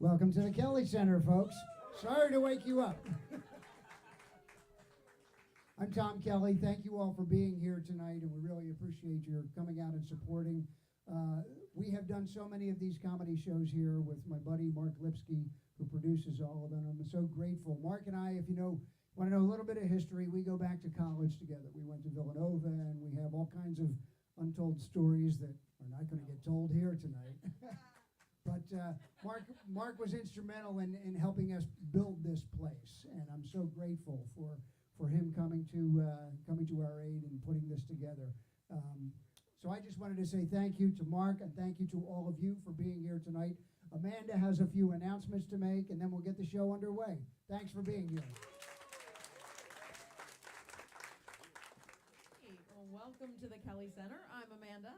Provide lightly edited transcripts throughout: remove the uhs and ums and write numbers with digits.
Welcome to the Kelly Center, folks. Sorry to wake you up. I'm Tom Kelly. Thank you all for being here tonight, and we really appreciate your coming out and supporting. We have done so many of these comedy shows here with my buddy Mark Lipsky, who produces all of them. I'm so grateful. Mark and I, if you want to know a little bit of history, we go back to college together. We went to Villanova, and we have all kinds of untold stories that are not going to get told here tonight. But Mark was instrumental in helping us build this place, and I'm so grateful for him coming to our aid and putting this together. So I just wanted to say thank you to Mark, and thank you to all of you for being here tonight. Amanda has a few announcements to make, and then we'll get the show underway. Thanks for being here. Hey, well, welcome to the Kelly Center. I'm Amanda.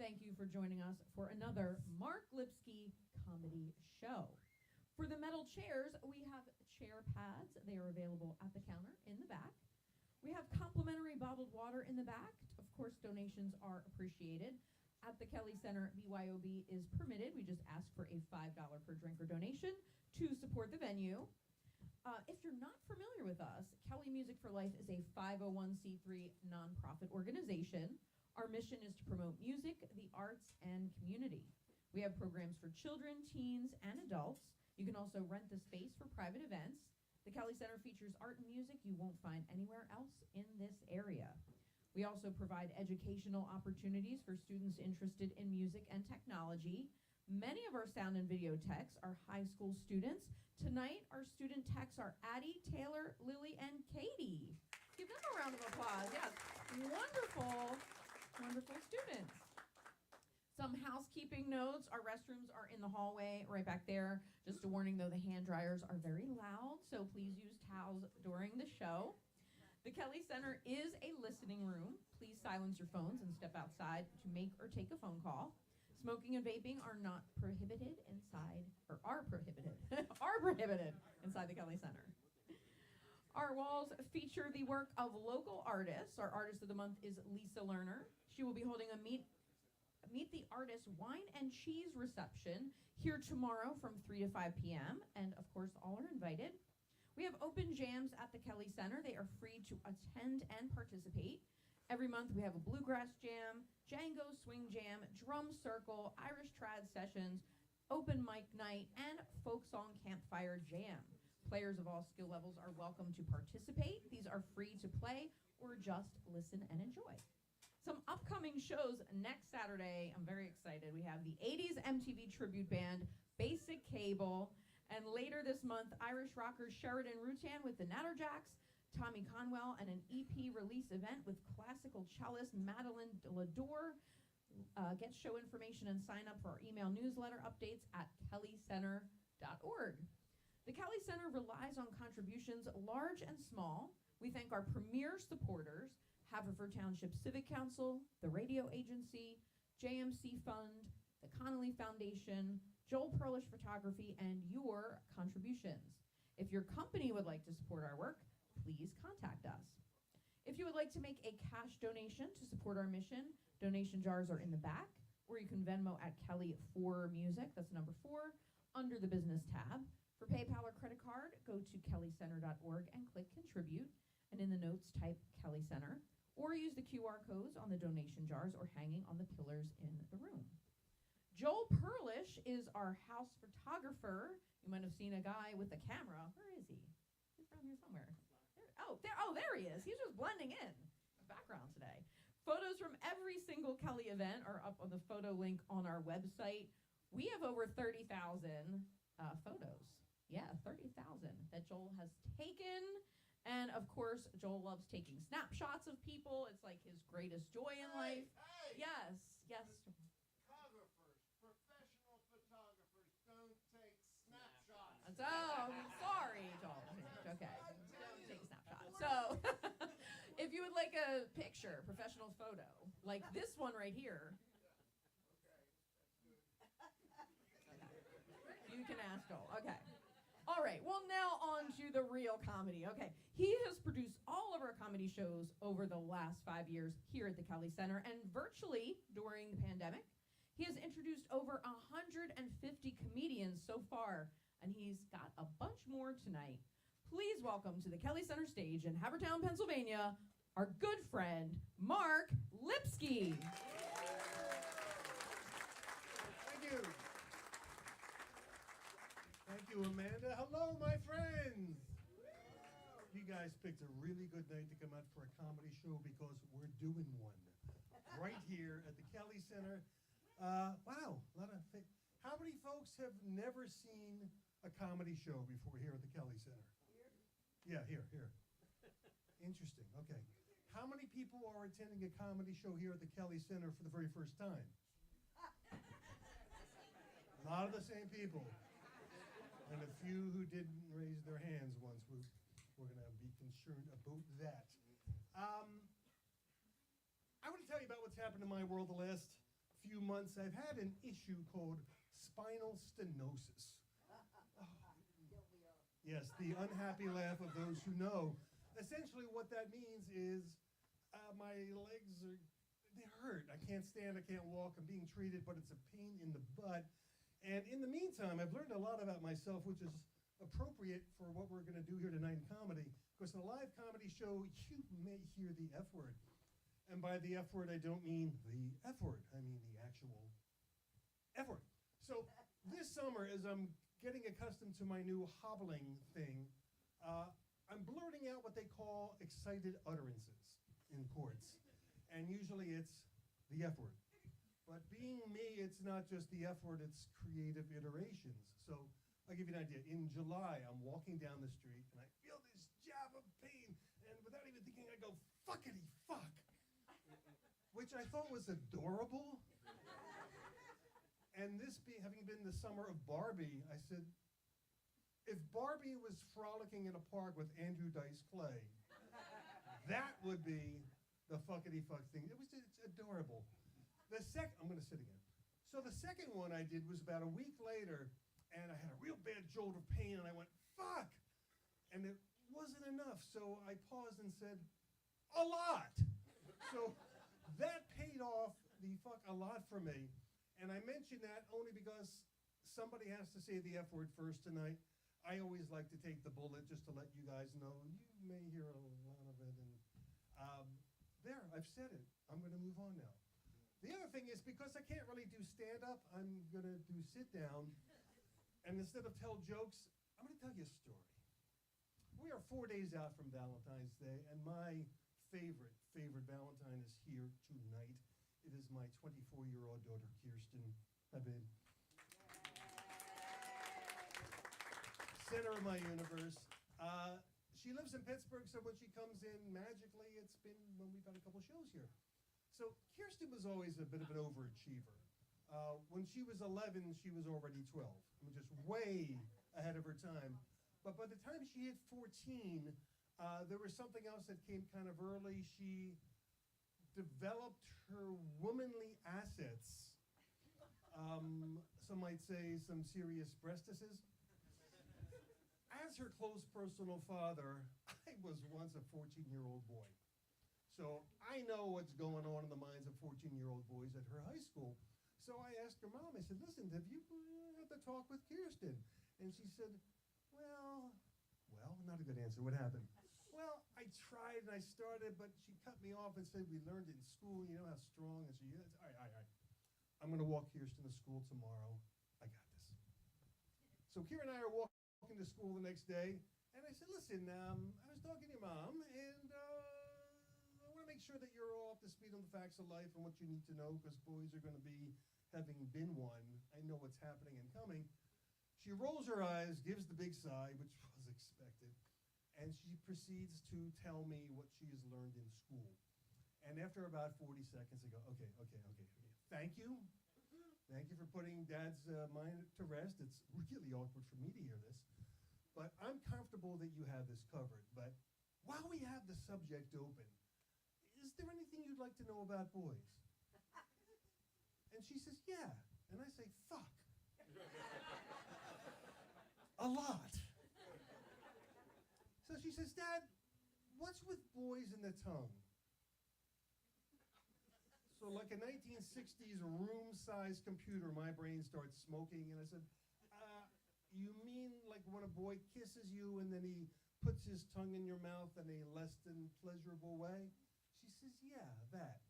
Thank you for joining us for another Mark Lipsky comedy show. For the metal chairs, we have chair pads. They are available at the counter in the back. We have complimentary bottled water in the back. Of course, donations are appreciated. At the Kelly Center, BYOB is permitted. We just ask for a $5 per drink or donation to support the venue. If you're not familiar with us, Kelly Music for Life is a 501c3 nonprofit organization. Our mission is to promote music, the arts, and community. We have programs for children, teens, and adults. You can also rent the space for private events. The Kelly Center features art and music you won't find anywhere else in this area. We also provide educational opportunities for students interested in music and technology. Many of our sound and video techs are high school students. Tonight, our student techs are Addie, Taylor, Lily, and Katie. Give them a round of applause. Yes, wonderful students. Some housekeeping notes. Our restrooms are in the hallway right back there. Just a warning, though, the hand dryers are very loud, so please use towels during the show. The Kelly Center is a listening room. Please silence your phones and step outside to make or take a phone call. Smoking and vaping are not prohibited inside, or are prohibited inside the Kelly Center. Our walls feature the work of local artists. Our artist of the month is Lisa Lerner. She will be holding a Meet the Artist wine and cheese reception here tomorrow from 3 to 5 p.m. And of course, all are invited. We have open jams at the Kelly Center. They are free to attend and participate. Every month we have a bluegrass jam, Django swing jam, drum circle, Irish trad sessions, open mic night, and folk song campfire jam. Players of all skill levels are welcome to participate. These are free to play or just listen and enjoy. Some upcoming shows next Saturday. I'm very excited. We have the 80s MTV tribute band, Basic Cable. And later this month, Irish rockers Sheridan Rutan with the Natterjacks, Tommy Conwell, and an EP release event with classical cellist Madeline Lador. Get show information and sign up for our email newsletter updates at kellycenter.org. The Kelly Center relies on contributions large and small. We thank our premier supporters, Haverford Township Civic Council, the Radio Agency, JMC Fund, the Connolly Foundation, Joel Perlish Photography, and your contributions. If your company would like to support our work, please contact us. If you would like to make a cash donation to support our mission, donation jars are in the back, or you can Venmo at Kelly4Music, that's number 4, under the business tab. For PayPal or credit card, go to kellycenter.org and click contribute, and in the notes type Kelly Center, or use the QR codes on the donation jars or hanging on the pillars in the room. Joel Perlish is our house photographer. You might have seen a guy with a camera. Where is he? He's around here somewhere. There he is. He's just blending in the background today. Photos from every single Kelly event are up on the photo link on our website. We have over 30,000 photos. Yeah, 30,000 that Joel has taken. And of course, Joel loves taking snapshots of people. It's like his greatest joy in life. Hey. Yes. Photographers, professional photographers don't take snapshots. Sorry, Joel. Okay, don't take snapshots. So, if you would like a picture, professional photo, like this one right here, you can ask Joel. Okay. All right, well, now on to the real comedy. Okay, he has produced all of our comedy shows over the last 5 years here at the Kelly Center, and virtually during the pandemic. He has introduced over 150 comedians so far, and he's got a bunch more tonight. Please welcome to the Kelly Center stage in Havertown, Pennsylvania, our good friend, Mark Lipsky. Thank you. Thank you, Amanda. Hello, my friends. You guys picked a really good night to come out for a comedy show because we're doing one right here at the Kelly Center. Wow, a lot of. How many folks have never seen a comedy show before here at the Kelly Center? Yeah, here. Interesting. Okay. How many people are attending a comedy show here at the Kelly Center for the very first time? A lot of the same people. And a few who didn't raise their hands once. We're going to be concerned about that. I want to tell you about what's happened in my world the last few months. I've had an issue called spinal stenosis. Yes, the unhappy laugh of those who know. Essentially what that means is my legs they hurt. I can't stand, I can't walk. I'm being treated, but it's a pain in the butt. And in the meantime, I've learned a lot about myself, which is appropriate for what we're going to do here tonight in comedy. Because in a live comedy show, you may hear the F word. And by the F word, I don't mean the F word. I mean the actual F word. So this summer, as I'm getting accustomed to my new hobbling thing, I'm blurting out what they call excited utterances in courts. And usually it's the F word. But being me, it's not just the F word, it's creative iterations. So I'll give you an idea. In July, I'm walking down the street and I feel this jab of pain. And without even thinking, I go, fuckity fuck. Which I thought was adorable. And this having been the summer of Barbie, I said, if Barbie was frolicking in a park with Andrew Dice Clay, that would be the fuckity fuck thing. It's adorable. I'm going to sit again. So the second one I did was about a week later, and I had a real bad jolt of pain, and I went, fuck! And it wasn't enough, so I paused and said, a lot! So that paid off the fuck a lot for me, and I mention that only because somebody has to say the F word first tonight. I always like to take the bullet just to let you guys know. You may hear a lot of it, and there, I've said it. I'm going to move on now. The other thing is, because I can't really do stand-up, I'm going to do sit-down. And instead of tell jokes, I'm going to tell you a story. We are 4 days out from Valentine's Day, and my favorite Valentine is here tonight. It is my 24-year-old daughter, Kirsten. Hi, babe. Center of my universe. She lives in Pittsburgh, so when she comes in magically, it's been when we've had a couple shows here. So Kirsten was always a bit of an overachiever. When she was 11, she was already 12. I mean, just way ahead of her time. But by the time she hit 14, there was something else that came kind of early. She developed her womanly assets. Some might say some serious breastises. As her close personal father, I was once a 14-year-old boy. So I know what's going on in the minds of 14-year-old boys at her high school. So I asked her mom, I said, listen, have you had to talk with Kirsten? And she said, well, not a good answer. What happened? Well, I tried and I started, but she cut me off and said, we learned it in school, you know how strong. And she said, all right. I'm going to walk Kirsten to school tomorrow. I got this. So Kira and I are walking to school the next day. And I said, listen, I was talking to your mom, and I want to make sure that you're all up to speed on the facts of life and what you need to know, because boys are going to be, having been one, I know what's happening and coming. She rolls her eyes, gives the big sigh, which was expected, and she proceeds to tell me what she has learned in school. And after about 40 seconds, I go, okay. Thank you. Thank you for putting Dad's mind to rest. It's really awkward for me to hear this. But I'm comfortable that you have this covered. But while we have the subject open, is there anything you'd like to know about boys? And she says, yeah. And I say, fuck. A lot. So she says, Dad, what's with boys in the tongue? So like a 1960s room-sized computer, my brain starts smoking, and I said, you mean like when a boy kisses you and then he puts his tongue in your mouth in a less than pleasurable way? She says, yeah, that.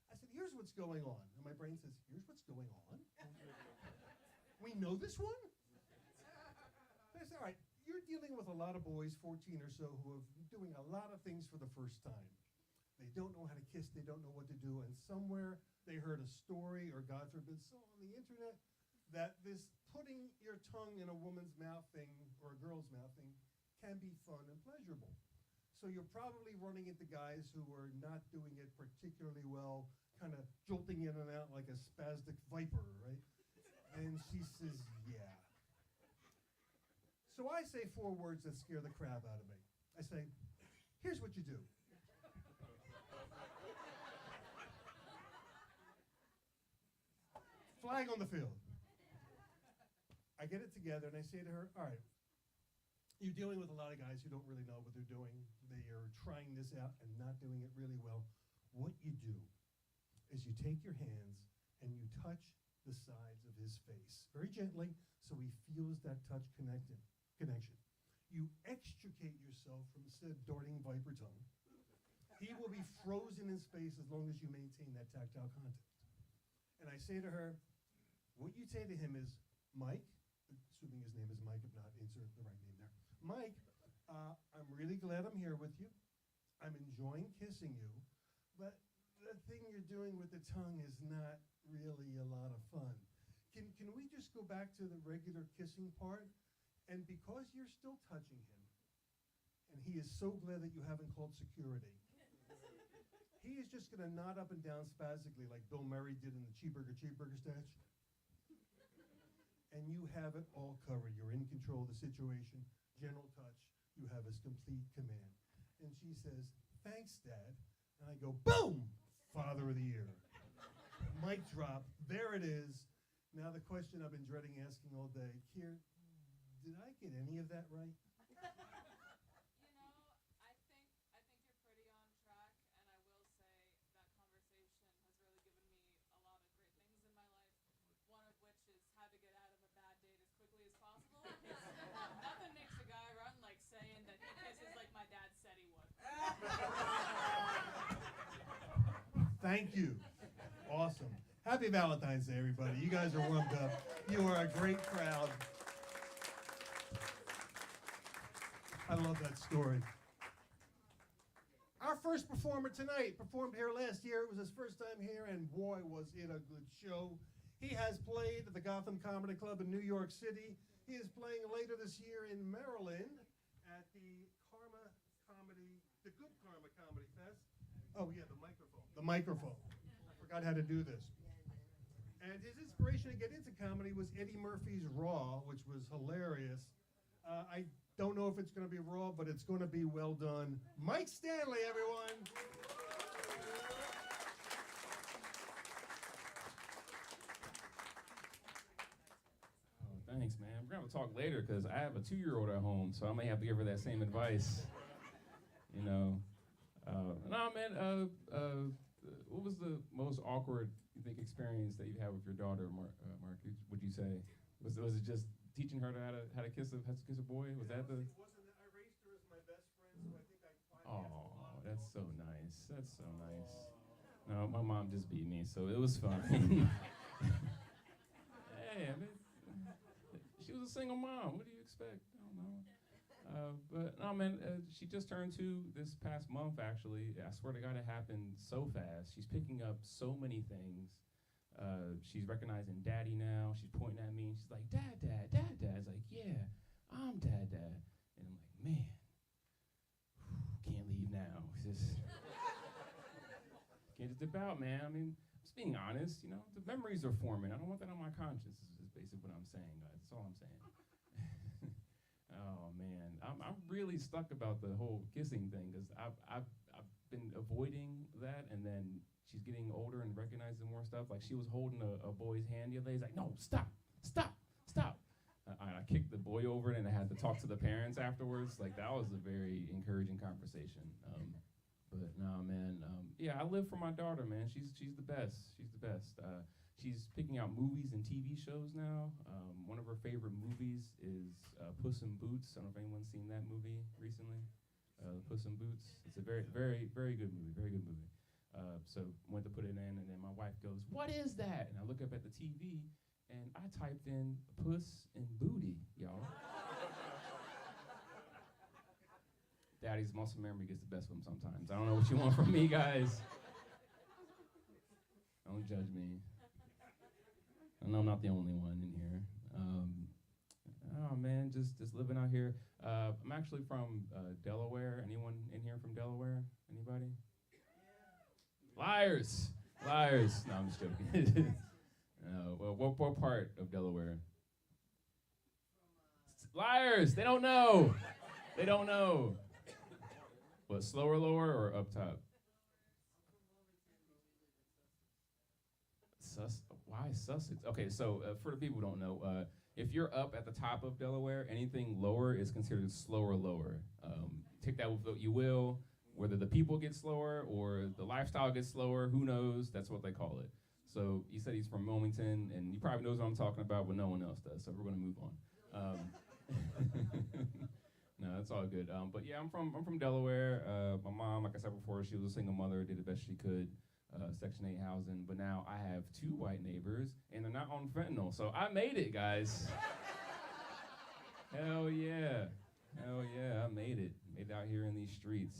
I said, here's what's going on. And my brain says, here's what's going on? We know this one? I said, all right, you're dealing with a lot of boys, 14 or so, who are doing a lot of things for the first time. They don't know how to kiss, they don't know what to do, and somewhere they heard a story, or God forbid, so on the internet, that this putting your tongue in a woman's mouth thing, or a girl's mouth thing, can be fun and pleasurable. So you're probably running into guys who are not doing it particularly well, kind of jolting in and out like a spastic viper, right? And she says, yeah. So I say 4 words that scare the crap out of me. I say, here's what you do. Flag on the field. I get it together and I say to her, all right, you're dealing with a lot of guys who don't really know what they're doing. They are trying this out and not doing it really well. What you do is you take your hands and you touch the sides of his face very gently so he feels that touch connection. You extricate yourself from said darting viper tongue. He will be frozen in space as long as you maintain that tactile contact. And I say to her, what you say to him is, Mike, assuming his name is Mike, if not, insert the right name there. Mike, I'm really glad I'm here with you. I'm enjoying kissing you, but the thing you're doing with the tongue is not really a lot of fun. Can we just go back to the regular kissing part? And because you're still touching him, and he is so glad that you haven't called security, he is just going to nod up and down spastically like Bill Murray did in the Cheeseburger Statue. And you have it all covered. You're in control of the situation. General touch. You have his complete command. And she says, thanks, Dad. And I go, boom! Father of the Year. Mic drop. There it is. Now the question I've been dreading asking all day. Keir, did I get any of that right? You know, I think you're pretty on track, and I will say that conversation has really given me a lot of great things in my life. One of which is how to get out of a bad date as quickly as possible. Nothing makes a guy run like saying that he kisses like my dad said he would. Thank you. Awesome. Happy Valentine's Day, everybody. You guys are warmed up. You are a great crowd. I love that story. Our first performer tonight performed here last year. It was his first time here, and boy, was it a good show. He has played at the Gotham Comedy Club in New York City. He is playing later this year in Maryland at the Good Karma Comedy Fest. Oh yeah, the microphone. The microphone. I forgot how to do this. And his inspiration to get into comedy was Eddie Murphy's Raw, which was hilarious. I don't know if it's going to be raw, but it's going to be well done. Mike Stanley, everyone. Oh, thanks, man. We're going to talk later because I have a 2-year-old at home, so I may have to give her that same advice. You know. What was the most awkward, you think, experience that you had with your daughter, Mark? Would you say? Was it just teaching her how to kiss a boy? Was that the? It wasn't. I raised her as my best friend, so I think I finally asked a lot of That's so questions. nice. That's so nice. No, my mom just beat me, so it was fun. Hey, I mean, she was a single mom. What do you expect? I don't know. But no, man, she just turned 2 this past month, actually. I swear to God, it happened so fast. She's picking up so many things. She's recognizing Daddy now. She's pointing at me, and she's like, Dad, Dad, Dad, Dad. It's like, yeah, I'm Dad, Dad. And I'm like, man, can't leave now. Can't just dip out, man. I mean, just being honest, you know, the memories are forming. I don't want that on my conscience, is basically what I'm saying, guys. That's all I'm saying. Oh man, I'm really stuck about the whole kissing thing because I've been avoiding that, and then she's getting older and recognizing more stuff. Like she was holding a boy's hand the other day. He's like, no, stop. I kicked the boy over it, and I had to talk to the parents afterwards. Like that was a very encouraging conversation. But no, man, yeah, I live for my daughter, man. She's the best. She's the best. she's picking out movies and TV shows now. One of her favorite movies is Puss in Boots. I don't know if anyone's seen that movie recently. Puss in Boots. It's a very, very, very good movie. Very good movie. So went to put it in, and then my wife goes, "What is that?" And I look up at the TV, and I typed in Puss and Booty, y'all. Daddy's muscle memory gets the best of him sometimes. I don't know what you want from me, guys. Don't judge me. I know I'm not the only one in here. Oh man, just living out here. I'm actually from Delaware. Anyone in here from Delaware? Anybody? Liars! Liars! No, I'm just joking. Well, what part of Delaware? Liars! They don't know. They don't know. What, slower, lower, or up top? Why Sussex? Okay, so for the people who don't know, if you're up at the top of Delaware, anything lower is considered slower, lower. Take that with what you will. Whether the people get slower or the lifestyle gets slower, who knows? That's what they call it. So he said he's from Wilmington, and he probably knows what I'm talking about, but no one else does. So we're gonna move on. No, that's all good. But yeah, I'm from Delaware. My mom, like I said before, she was a single mother, did the best she could. Section 8 housing, but now I have 2 white neighbors, and they're not on fentanyl, so I made it, guys. Hell yeah. Hell yeah, I made it. Made it out here in these streets.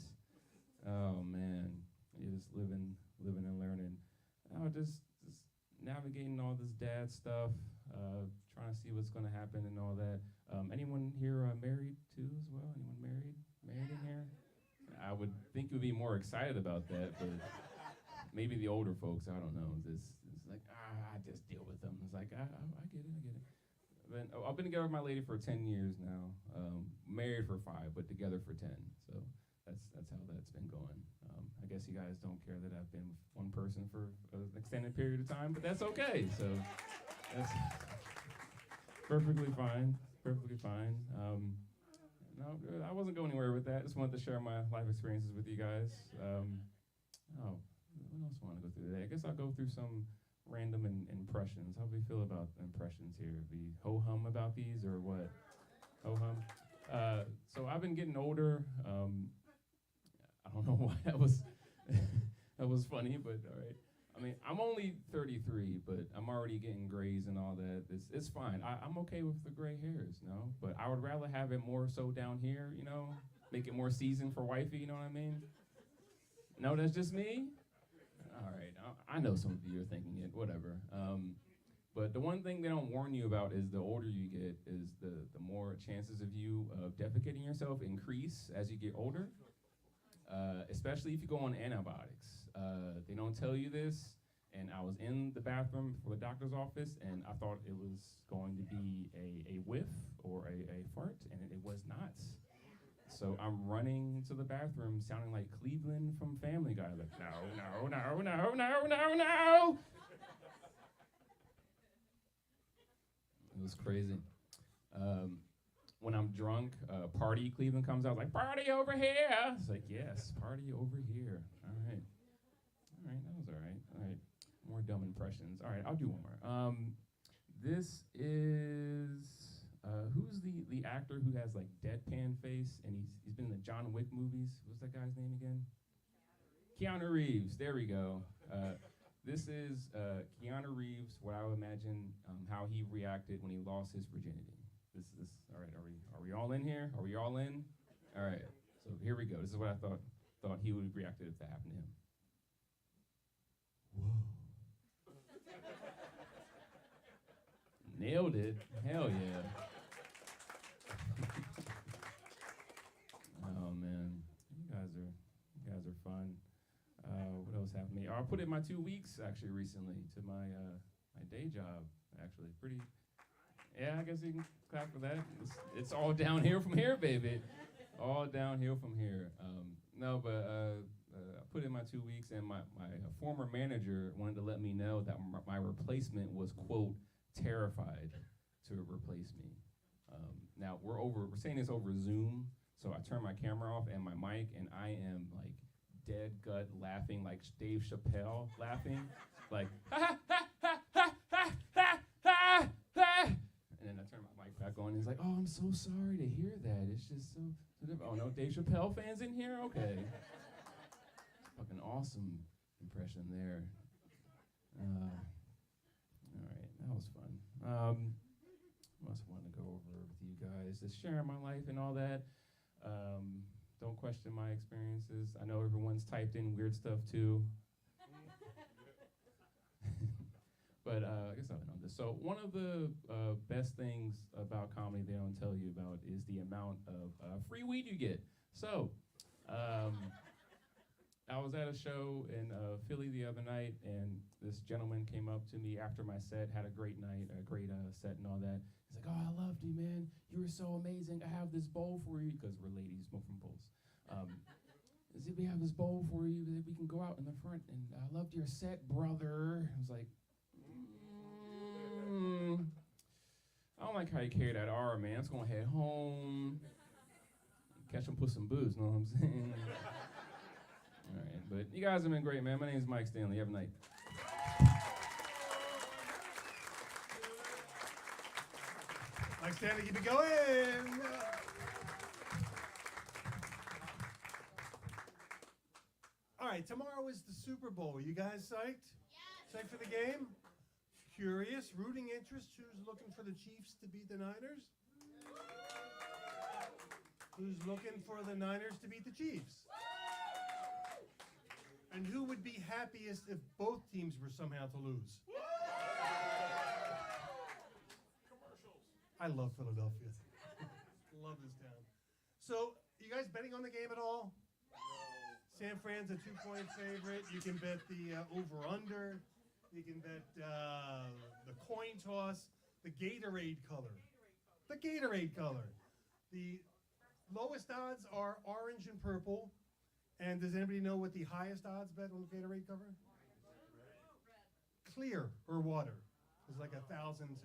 Oh, man. You're just living and learning. Just navigating all this dad stuff, trying to see what's going to happen and all that. Anyone here married, too, as well? Anyone married? Married in here? I would think you'd be more excited about that, but... Maybe the older folks, I don't know. It's like, I just deal with them. It's like, I get it. But I've been together with my lady for 10 years now. Married for 5, but together for 10. So that's how that's been going. I guess you guys don't care that I've been with one person for an extended period of time, but that's okay. So that's perfectly fine. Perfectly fine. No, I wasn't going anywhere with that. Just wanted to share my life experiences with you guys. What else I want to go through today? I guess I'll go through some random impressions. How do we feel about impressions here? Be ho-hum about these or what? Ho-hum? So I've been getting older. I don't know why that was that was funny, but all right. I mean, I'm only 33, but I'm already getting grays and all that. It's fine. I'm okay with the gray hairs, but I would rather have it more so down here, make it more seasoned for wifey, you know what I mean? No, that's just me? All right, I know some of you are thinking it, whatever. But the one thing they don't warn you about is the older you get, is the more chances of you defecating yourself increase as you get older, especially if you go on antibiotics. They don't tell you this, and I was in the bathroom for the doctor's office, and I thought it was going to be a whiff or a fart, and it was not. So I'm running to the bathroom sounding like Cleveland from Family Guy, like, no. It was crazy. When I'm drunk, Party Cleveland comes out, like, party over here. It's like, yes, party over here. All right, that was all right. More dumb impressions. All right, I'll do one more. This is... who's the actor who has like deadpan face and he's been in the John Wick movies? What's that guy's name again? Keanu Reeves. There we go. This is Keanu Reeves. What I would imagine how he reacted when he lost his virginity. This all right. Are we all in here? Are we all in? All right. So here we go. This is what I thought he would have reacted if that happened to him. Whoa. Nailed it. Hell yeah. Oh man, you guys are fun. What else happened to me? I put in my 2 weeks actually recently to my day job. Actually, pretty. Yeah, I guess you can clap for that. It's all downhill from here, baby. All downhill from here. I put in my 2 weeks, and my former manager wanted to let me know that my replacement was, quote, terrified to replace me. Now we're saying this over Zoom, so I turn my camera off and my mic, and I am like dead gut laughing, like Dave Chappelle laughing, like ha ha ha ha going. He's like, oh, I'm so sorry to hear that. It's just so different. Oh, no, Dave Chappelle fans in here? Okay. Fucking awesome impression there. All right, that was fun. What else I wanted to go over with you guys? Just sharing my life and all that. Don't question my experiences. I know everyone's typed in weird stuff too. But I guess I've been on this. So one of the best things about comedy they don't tell you about is the amount of free weed you get. So I was at a show in Philly the other night, and this gentleman came up to me after my set, had a great night, a great set and all that. He's like, oh, I loved you, man. You were so amazing. I have this bowl for you, because we're ladies, smoke from bowls. He said, we have this bowl for you that we can go out in the front, and I loved your set, brother. I was like, I don't like how you carry that R, man. I'm just gonna head home, catch him, put some booze, know what I'm saying? All right, but you guys have been great, man. My name is Mike Stanley. Have a night. Mike Stanley, keep it going. All right, tomorrow is the Super Bowl. You guys psyched? Yes. Psyched for the game? Curious, rooting interest. Who's looking for the Chiefs to beat the Niners? Who's looking for the Niners to beat the Chiefs? And who would be happiest if both teams were somehow to lose? I love Philadelphia. Love this town. So, you guys betting on the game at all? No. San Fran's a 2-point favorite. You can bet the over-under. You can bet the coin toss, the Gatorade color. The Gatorade color. The lowest odds are orange and purple. And does anybody know what the highest odds bet on the Gatorade cover? Clear or water. It's like 1,000 to 100.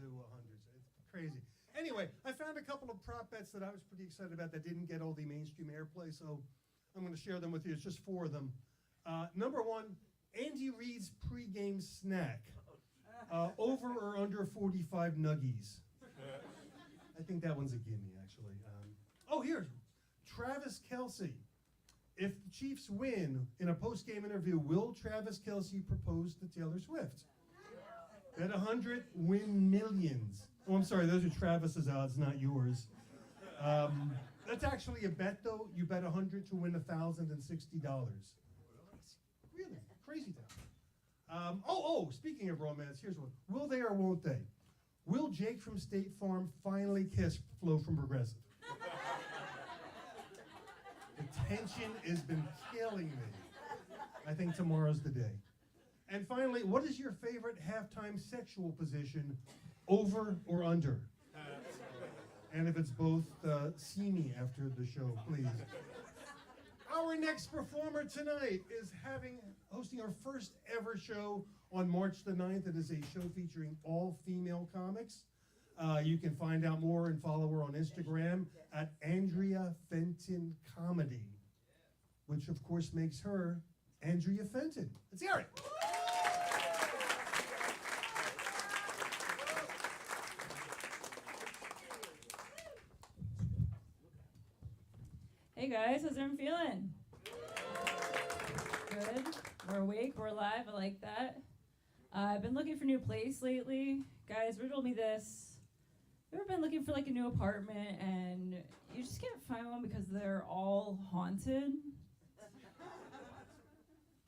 So it's crazy. Anyway, I found a couple of prop bets that I was pretty excited about that didn't get all the mainstream airplay, so I'm going to share them with you. It's just 4 of them. Number 1, Andy Reid's pregame snack. Over or under 45 nuggies. I think that one's a gimme, actually. Here's Travis Kelce. If the Chiefs win in a post-game interview, will Travis Kelce propose to Taylor Swift? Bet 100, win millions. Oh, I'm sorry, those are Travis's odds, not yours. That's actually a bet, though. You bet 100 to win $1,060. Really, crazy town. Speaking of romance, here's one. Will they or won't they? Will Jake from State Farm finally kiss Flo from Progressive? The tension has been killing me. I think tomorrow's the day. And finally, what is your favorite halftime sexual position, over or under? And if it's both, see me after the show, please. Our next performer tonight is hosting our first ever show on March the 9th. It is a show featuring all female comics. You can find out more and follow her on Instagram at Andrea Fenton Comedy, which of course makes her Andrea Fenton. Let's hear it. Hey guys, how's everyone feeling? Good. We're awake, we're alive, I like that. I've been looking for a new place lately. Guys, riddle me this. You ever been looking for like a new apartment and you just can't find one because they're all haunted?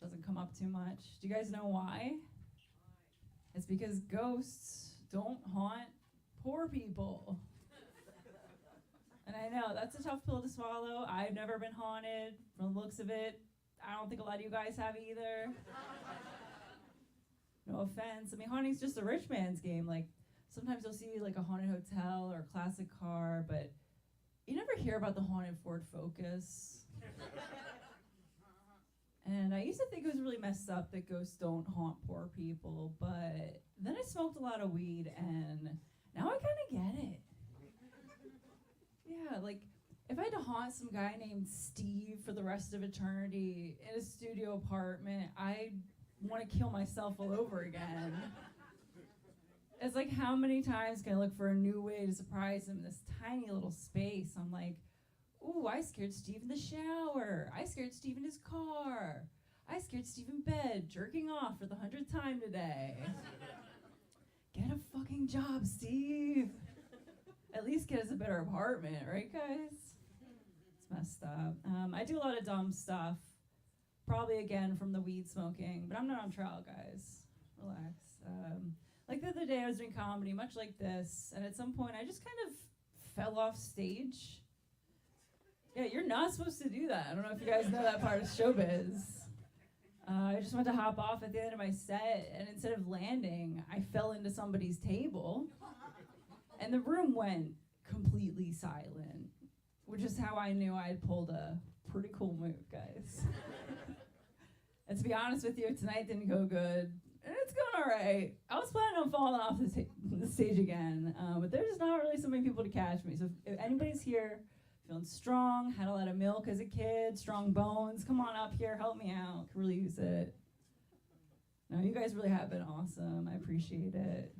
Doesn't come up too much. Do you guys know why? It's because ghosts don't haunt poor people. And I know, that's a tough pill to swallow. I've never been haunted. From the looks of it, I don't think a lot of you guys have either. No offense. I mean, haunting's just a rich man's game. Like, sometimes you'll see like a haunted hotel or a classic car, but you never hear about the haunted Ford Focus. And I used to think it was really messed up that ghosts don't haunt poor people, but then I smoked a lot of weed and now I kind of get it. Yeah, like if I had to haunt some guy named Steve for the rest of eternity in a studio apartment, I'd want to kill myself all over again. It's like, how many times can I look for a new way to surprise him in this tiny little space? I'm like, ooh, I scared Steve in the shower. I scared Steve in his car. I scared Steve in bed, jerking off for the 100th time today. Get a fucking job, Steve. At least get us a better apartment, right, guys? It's messed up. I do a lot of dumb stuff. Probably, again, from the weed smoking. But I'm not on trial, guys. Relax. Like the other day, I was doing comedy, much like this. And at some point, I just kind of fell off stage. Yeah, you're not supposed to do that. I don't know if you guys know that part of showbiz. I just went to hop off at the end of my set, and instead of landing, I fell into somebody's table. And the room went completely silent, which is how I knew I had pulled a pretty cool move, guys. And to be honest with you, tonight didn't go good. And it's going all right. I was planning on falling off the stage again, but there's just not really so many people to catch me. So if anybody's here feeling strong, had a lot of milk as a kid, strong bones, come on up here, help me out. Could really use it. No, you guys really have been awesome. I appreciate it.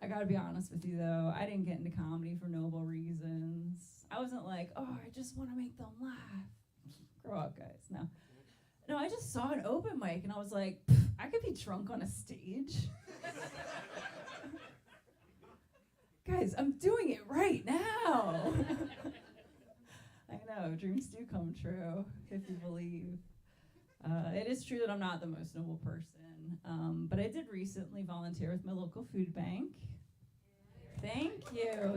I gotta be honest with you though, I didn't get into comedy for noble reasons. I wasn't like, oh, I just want to make them laugh. Grow up, guys. No, I just saw an open mic and I was like, I could be drunk on a stage. Guys, I'm doing it right now. I know, dreams do come true, if you believe. It is true that I'm not the most noble person, but I did recently volunteer with my local food bank. Thank you.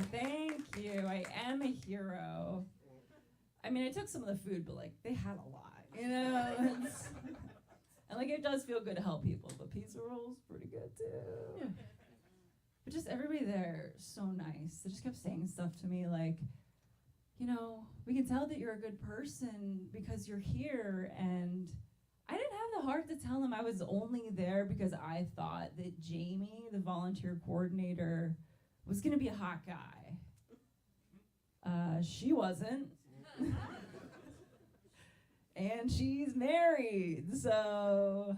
I am a hero. I mean, I took some of the food, but like, they had a lot, you know? And like, it does feel good to help people, but pizza rolls, pretty good too. Yeah. But just everybody there, so nice. They just kept saying stuff to me like, you know, we can tell that you're a good person because you're here. And I didn't have the heart to tell them I was only there because I thought that Jamie, the volunteer coordinator, was gonna be a hot guy. She wasn't. And she's married, so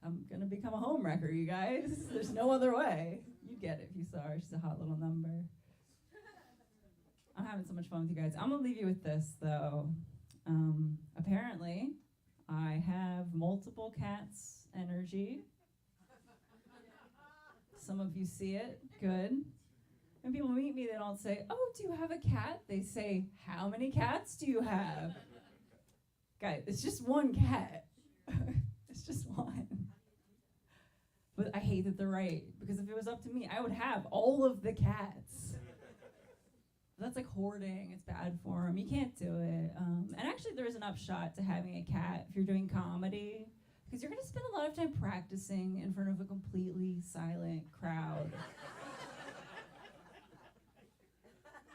I'm gonna become a homewrecker, you guys. There's no other way. You'd get it if you saw her. She's a hot little number. I'm having so much fun with you guys. I'm gonna leave you with this, though. Apparently, I have multiple cats energy. Some of you see it. Good. When people meet me, they don't say, oh, do you have a cat? They say, how many cats do you have? Guys, it's just one cat. It's just one. But I hate that they're right, because if it was up to me, I would have all of the cats. That's like hoarding. It's bad for them. You can't do it. And actually, there is an upshot to having a cat if you're doing comedy, because you're going to spend a lot of time practicing in front of a completely silent crowd.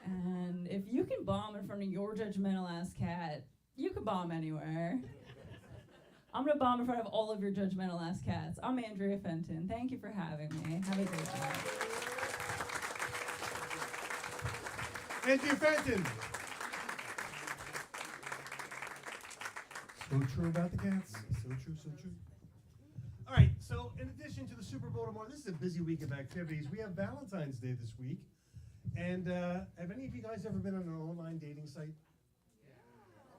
And if you can bomb in front of your judgmental-ass cat, you can bomb anywhere. I'm going to bomb in front of all of your judgmental-ass cats. I'm Andrea Fenton. Thank you for having me. Have a great night. Andrea Fenton. So true about the cats. So true, so true. All right, so in addition to the Super Bowl tomorrow, this is a busy week of activities. We have Valentine's Day this week. And have any of you guys ever been on an online dating site?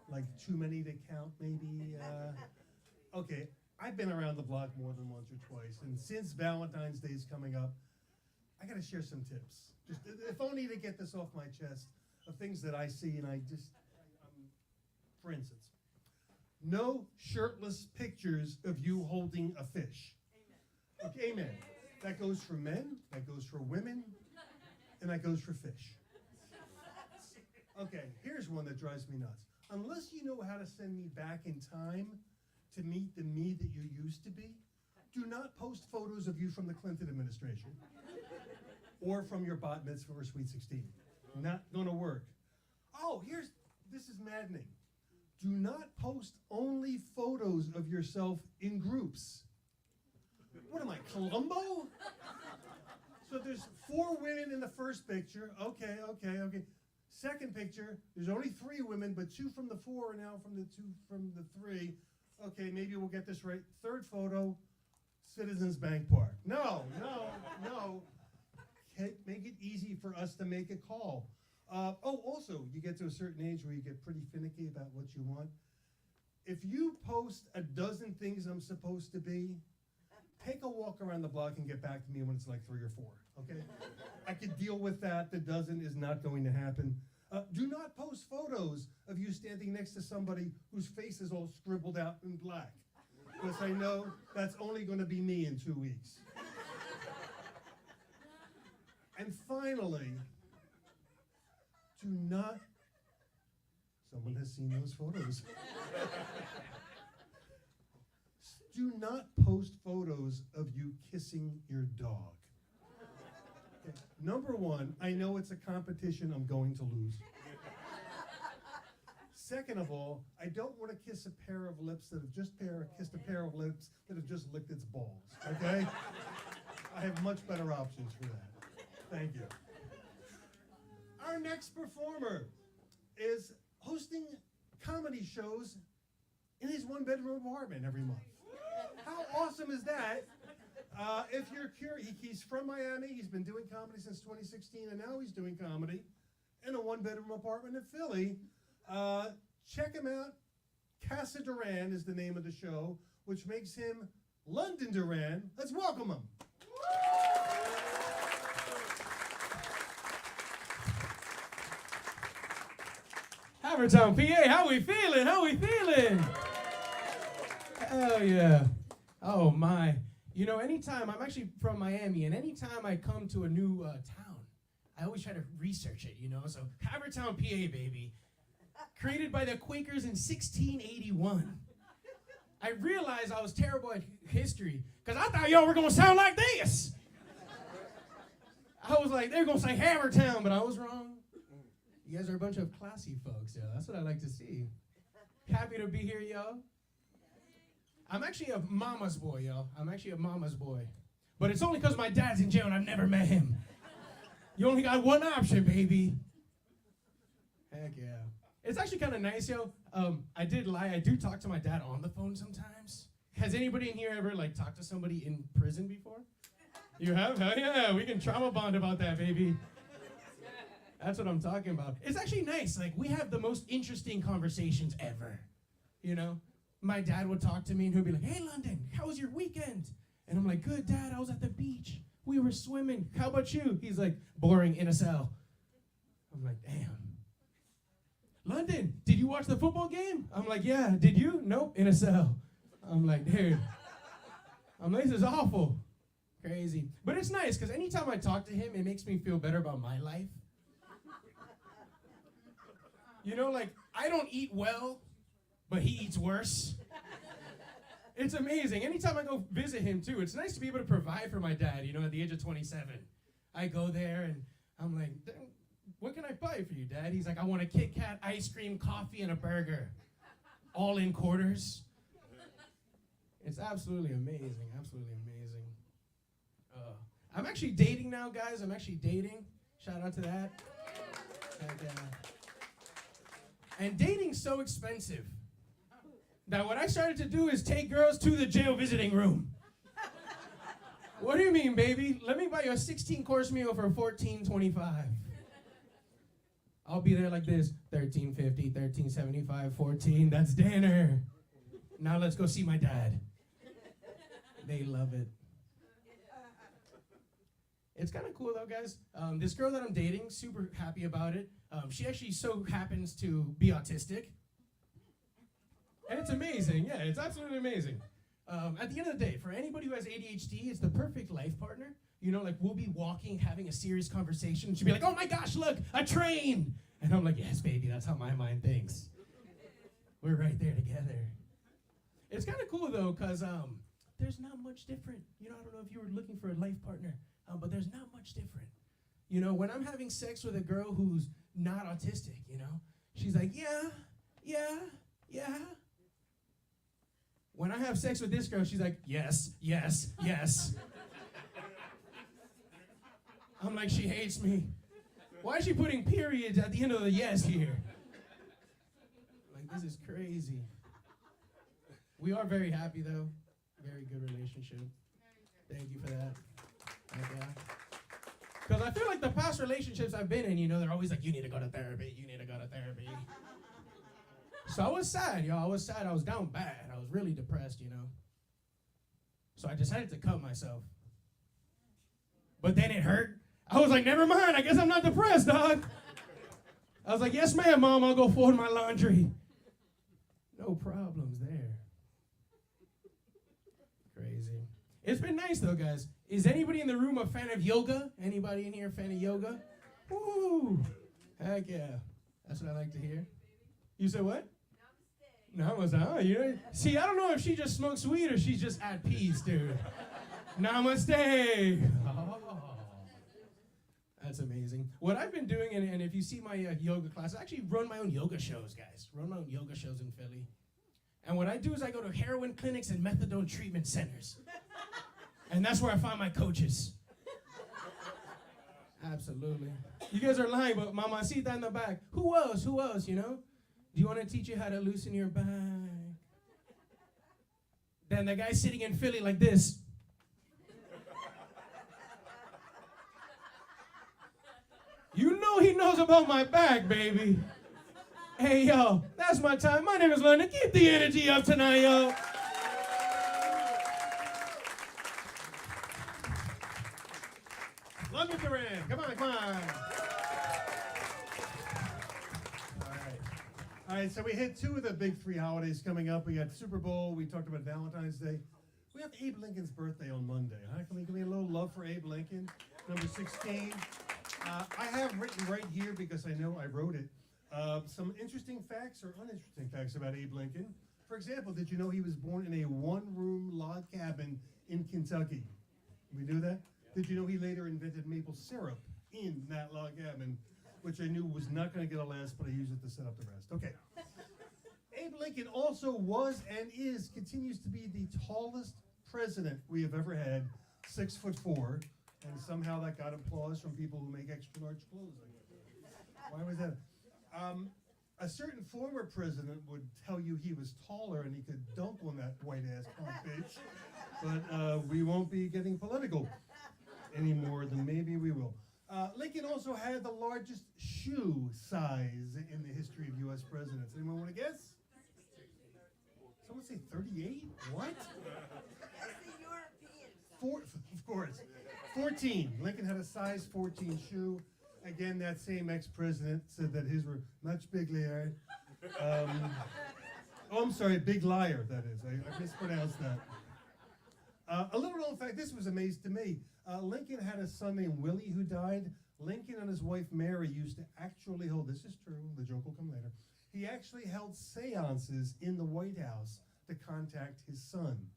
Like too many to count, maybe? Okay, I've been around the block more than once or twice. And since Valentine's Day is coming up, I got to share some tips. Just if only to get this off my chest of things that I see and for instance, no shirtless pictures of you holding a fish. Amen. Okay, amen. That goes for men, that goes for women, and that goes for fish. Okay, here's one that drives me nuts. Unless you know how to send me back in time to meet the me that you used to be, do not post photos of you from the Clinton administration or from your bat mitzvah or Sweet 16. Not gonna work. Oh, this is maddening. Do not post only photos of yourself in groups. What am I, Columbo? So there's 4 women in the first picture. Okay. Second picture, there's only 3 women, but 2 from the 4 are now from the 2 from the 3. Okay, maybe we'll get this right. Third photo, Citizens Bank Park. No. make it easy for us to make a call. Also, you get to a certain age where you get pretty finicky about what you want. If you post a dozen things I'm supposed to be, take a walk around the block and get back to me when it's like 3 or 4, okay? I could deal with that. The dozen is not going to happen. Do not post photos of you standing next to somebody whose face is all scribbled out in black, because I know that's only going to be me in 2 weeks. And finally, do not, someone has seen those photos. Do not post photos of you kissing your dog. Okay. Number one, I know it's a competition I'm going to lose. Second of all, I don't want to kiss a pair of lips that have just kissed a pair of lips that have just licked its balls, okay? I have much better options for that. Thank you. Our next performer is hosting comedy shows in his one-bedroom apartment every month. How awesome is that? If you're curious, he's from Miami. He's been doing comedy since 2016, and now he's doing comedy in a one-bedroom apartment in Philly. Check him out. Casa Duran is the name of the show, which makes him London Duran. Let's welcome him. Havertown, PA, how we feeling? How we feeling? Hell yeah. Oh my. You know, anytime, I'm actually from Miami, and anytime I come to a new town, I always try to research it, you know? So, Havertown, PA, baby. Created by the Quakers in 1681. I realized I was terrible at history, because I thought y'all were going to sound like this. I was like, they're going to say Havertown, but I was wrong. You guys are a bunch of classy folks, yo. That's what I like to see. Happy to be here, yo. I'm actually a mama's boy, yo. I'm actually a mama's boy. But it's only because my dad's in jail and I've never met him. You only got one option, baby. Heck yeah. It's actually kind of nice, yo. I did lie. I do talk to my dad on the phone sometimes. Has anybody in here ever, like, talked to somebody in prison before? You have? Hell yeah. We can trauma bond about that, baby. That's what I'm talking about. It's actually nice. Like, we have the most interesting conversations ever. You know? My dad would talk to me and he'd be like, hey, London, how was your weekend? And I'm like, good, Dad. I was at the beach. We were swimming. How about you? He's like, boring, in a cell. I'm like, damn. London, did you watch the football game? I'm like, yeah. Did you? Nope, in a cell. I'm like, dude. I'm like, this is awful. Crazy. But it's nice because anytime I talk to him, it makes me feel better about my life. You know, like, I don't eat well, but he eats worse. It's amazing. Anytime I go visit him, too, it's nice to be able to provide for my dad, you know, at the age of 27. I go there, and I'm like, what can I buy for you, Dad? He's like, I want a Kit Kat, ice cream, coffee, and a burger. All in quarters. It's absolutely amazing, absolutely amazing. I'm actually dating now, guys. I'm actually dating. Shout out to that. And dating's so expensive that what I started to do is take girls to the jail visiting room. What do you mean, baby? Let me buy you a 16-course meal for $14.25. I'll be there like this, $13.50, $13.75, $14. That's dinner. Now let's go see my dad. They love it. It's kind of cool though, guys. This girl that I'm dating, super happy about it. She actually so happens to be autistic. And it's amazing, yeah, it's absolutely amazing. At the end of the day, for anybody who has ADHD, it's the perfect life partner. You know, like we'll be walking, having a serious conversation. She'll be like, oh my gosh, look, a train. And I'm like, yes, baby, that's how my mind thinks. We're right there together. It's kind of cool though, because there's not much different. You know, I don't know if you were looking for a life partner, but there's not much different. You know, when I'm having sex with a girl who's not autistic, you know, she's like, yeah. When I have sex with this girl, she's like, yes. I'm like, she hates me. Why is she putting periods at the end of the yes here? Like, this is crazy. We are very happy, though. Very good relationship. Thank you for that. Because I feel like the past relationships I've been in, they're always like, you need to go to therapy, you need to go to therapy. So I was sad, y'all. I was sad. I was down bad. I was really depressed, So I decided to cut myself. But then it hurt. I was like, never mind. I guess I'm not depressed, dog. I was like, yes, ma'am, Mom. I'll go fold my laundry. No problems there. Crazy. It's been nice, though, guys. Is anybody in the room a fan of yoga? Anybody in here a fan of yoga? Woo! Heck yeah. That's what I like to hear. You said what? Namaste. See, I don't know if she just smokes weed or she's just at peace, dude. Namaste. Oh, that's amazing. What I've been doing, and if you see my yoga class, I actually run my own yoga shows, guys. Run my own yoga shows in Philly. And what I do is I go to heroin clinics and methadone treatment centers. And that's where I find my coaches. Absolutely. You guys are lying, but Mamacita in the back. Who else? Do you want to teach you how to loosen your back? Then the guy sitting in Philly like this. You know he knows about my back, baby. Hey, yo, that's my time. My name is London. Keep the energy up tonight, yo. London Duran, come on. All right, so we hit two of the big three holidays coming up. We got Super Bowl. We talked about Valentine's Day. We have Abe Lincoln's birthday on Monday. Huh? Can we give me a little love for Abe Lincoln, number 16? I have written right here, because I know I wrote it, some interesting facts or uninteresting facts about Abe Lincoln. For example, did you know he was born in a one-room log cabin in Kentucky? We knew that? Did you know he later invented maple syrup in that log cabin, which I knew was not going to get a last, but I used it to set up the rest. Okay. Abe Lincoln also was and continues to be the tallest president we have ever had, 6'4", and somehow that got applause from people who make extra large clothing. Why was that? A certain former president would tell you he was taller and he could dunk on that white ass punk bitch, but we won't be getting political any more than maybe we will. Lincoln also had the largest shoe size in the history of U.S. presidents. Anyone want to guess? Someone say 38? What? That's the European size. Of course. 14. Lincoln had a size 14 shoe. Again, that same ex-president said that his were much bigger. I'm sorry, big liar, that is. I mispronounced that. A little known fact, this was amazing to me. Lincoln had a son named Willie who died. Lincoln and his wife Mary used to actually hold, this is true, the joke will come later, he actually held seances in the White House to contact his son.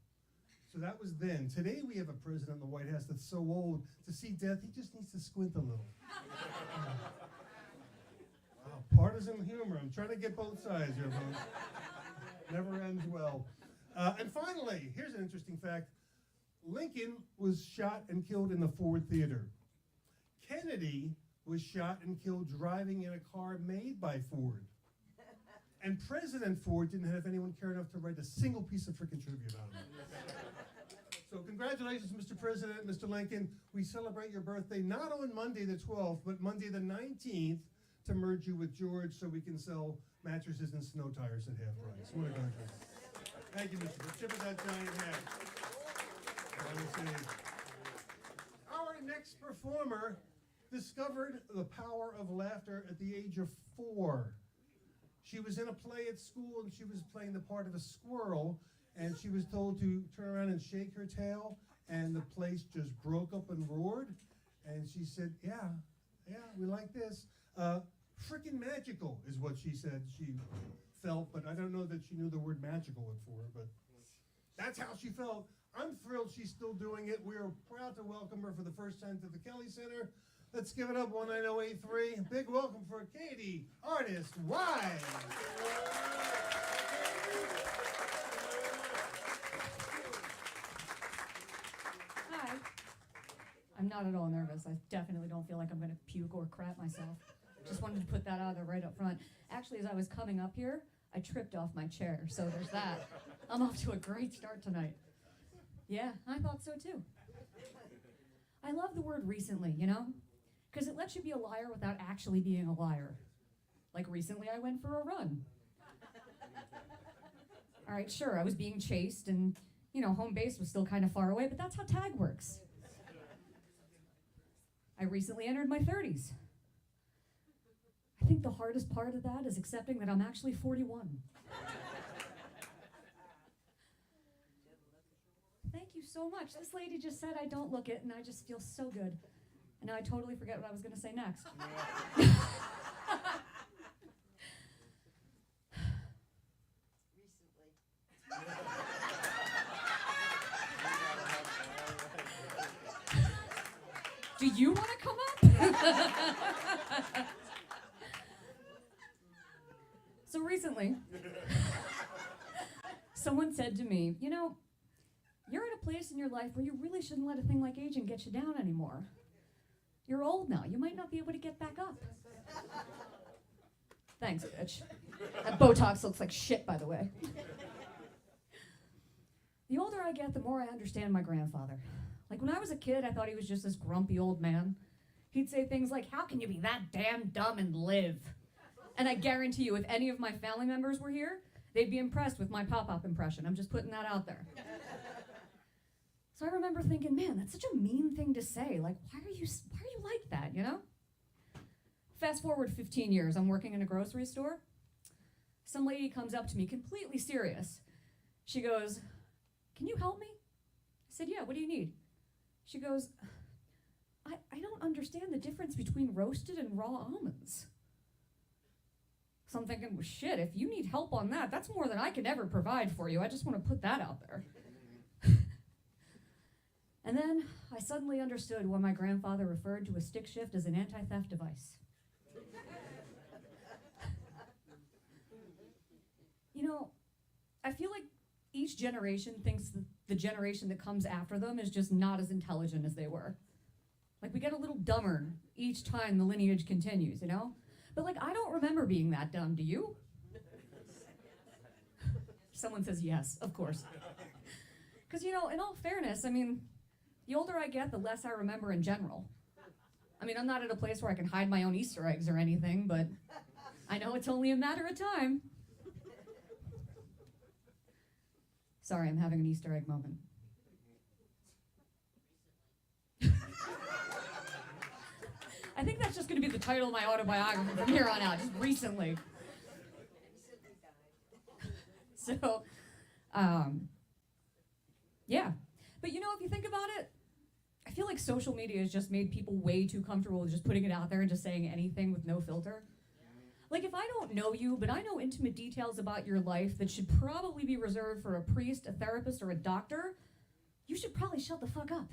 So that was then. Today we have a president in the White House that's so old, to see death, he just needs to squint a little. Wow, partisan humor. I'm trying to get both sides here, folks. Never ends well. And finally, here's an interesting fact. Lincoln was shot and killed in the Ford Theater. Kennedy was shot and killed driving in a car made by Ford. And President Ford didn't have anyone care enough to write a single piece of freaking tribute on him. So congratulations, Mr. President, Mr. Lincoln. We celebrate your birthday not on Monday the 12th, but Monday the 19th to merge you with George so we can sell mattresses and snow tires at half price. What a country. Thank you, Mr. Tip of that giant hat. Our next performer discovered the power of laughter at the age of 4. She was in a play at school and she was playing the part of a squirrel, and she was told to turn around and shake her tail, and the place just broke up and roared. And she said, yeah, we like this. Frickin' magical is what she said she felt, but I don't know that she knew the word magical before, but that's how she felt. I'm thrilled she's still doing it. We are proud to welcome her for the first time to the Kelly Center. Let's give it up, 19083. Big welcome for Katie Artist Wise. Hi. I'm not at all nervous. I definitely don't feel like I'm going to puke or crap myself. Just wanted to put that out there right up front. Actually, as I was coming up here, I tripped off my chair, so there's that. I'm off to a great start tonight. Yeah, I thought so too. I love the word recently, you know? Because it lets you be a liar without actually being a liar. Like recently I went for a run. All right, sure, I was being chased and, you know, home base was still kind of far away, but that's how tag works. I recently entered my 30s. I think the hardest part of that is accepting that I'm actually 41. Thank you so much. This lady just said I don't look it, and I just feel so good. And now I totally forget what I was going to say next. Do you want to come up? So recently, someone said to me, you know, you're at a place in your life where you really shouldn't let a thing like aging get you down anymore. You're old now. You might not be able to get back up. Thanks, bitch. That Botox looks like shit, by the way. The older I get, the more I understand my grandfather. Like when I was a kid, I thought he was just this grumpy old man. He'd say things like, how can you be that damn dumb and live? And I guarantee you, if any of my family members were here, they'd be impressed with my pop-up impression. I'm just putting that out there. So I remember thinking, man, that's such a mean thing to say. Like, why are you like that, you know? Fast forward 15 years, I'm working in a grocery store. Some lady comes up to me, completely serious. She goes, can you help me? I said, yeah, what do you need? She goes, I don't understand the difference between roasted and raw almonds. So I'm thinking, well, shit, if you need help on that, that's more than I can ever provide for you. I just want to put that out there. And then I suddenly understood why my grandfather referred to a stick shift as an anti-theft device. You know, I feel like each generation thinks that the generation that comes after them is just not as intelligent as they were. Like, we get a little dumber each time the lineage continues, you know? But, like, I don't remember being that dumb, do you? Someone says yes, of course. Because, you know, in all fairness, I mean, the older I get, the less I remember in general. I mean, I'm not at a place where I can hide my own Easter eggs or anything, but I know it's only a matter of time. Sorry, I'm having an Easter egg moment. I think that's just going to be the title of my autobiography from here on out, just recently. So, yeah. But you know, if you think about it, I feel like social media has just made people way too comfortable with just putting it out there and just saying anything with no filter. Like, if I don't know you, but I know intimate details about your life that should probably be reserved for a priest, a therapist, or a doctor, you should probably shut the fuck up.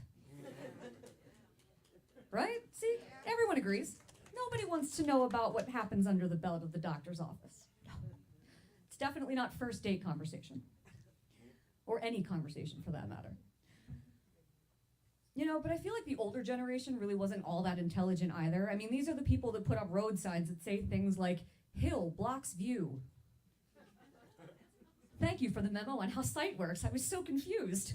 Right? See? Everyone agrees. Nobody wants to know about what happens under the belt of the doctor's office. No. It's definitely not first date conversation. Or any conversation, for that matter. You know, but I feel like the older generation really wasn't all that intelligent either. I mean, these are the people that put up road signs that say things like, hill blocks view. Thank you for the memo on how sight works. I was so confused.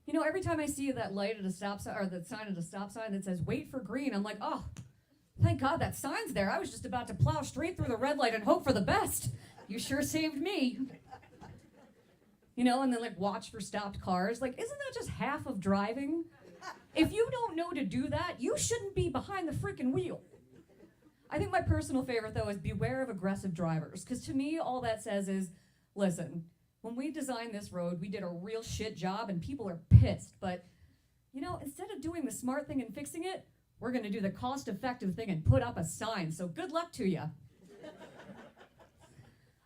You know, every time I see that light at a stop sign, or the sign at a stop sign that says, wait for green, I'm like, oh, thank God that sign's there. I was just about to plow straight through the red light and hope for the best. You sure saved me. You know, and then like watch for stopped cars. Like, isn't that just half of driving? If you don't know to do that, you shouldn't be behind the freaking wheel. I think my personal favorite, though, is beware of aggressive drivers. Because to me, all that says is, listen, when we designed this road, we did a real shit job and people are pissed. But, you know, instead of doing the smart thing and fixing it, we're going to do the cost-effective thing and put up a sign. So good luck to you.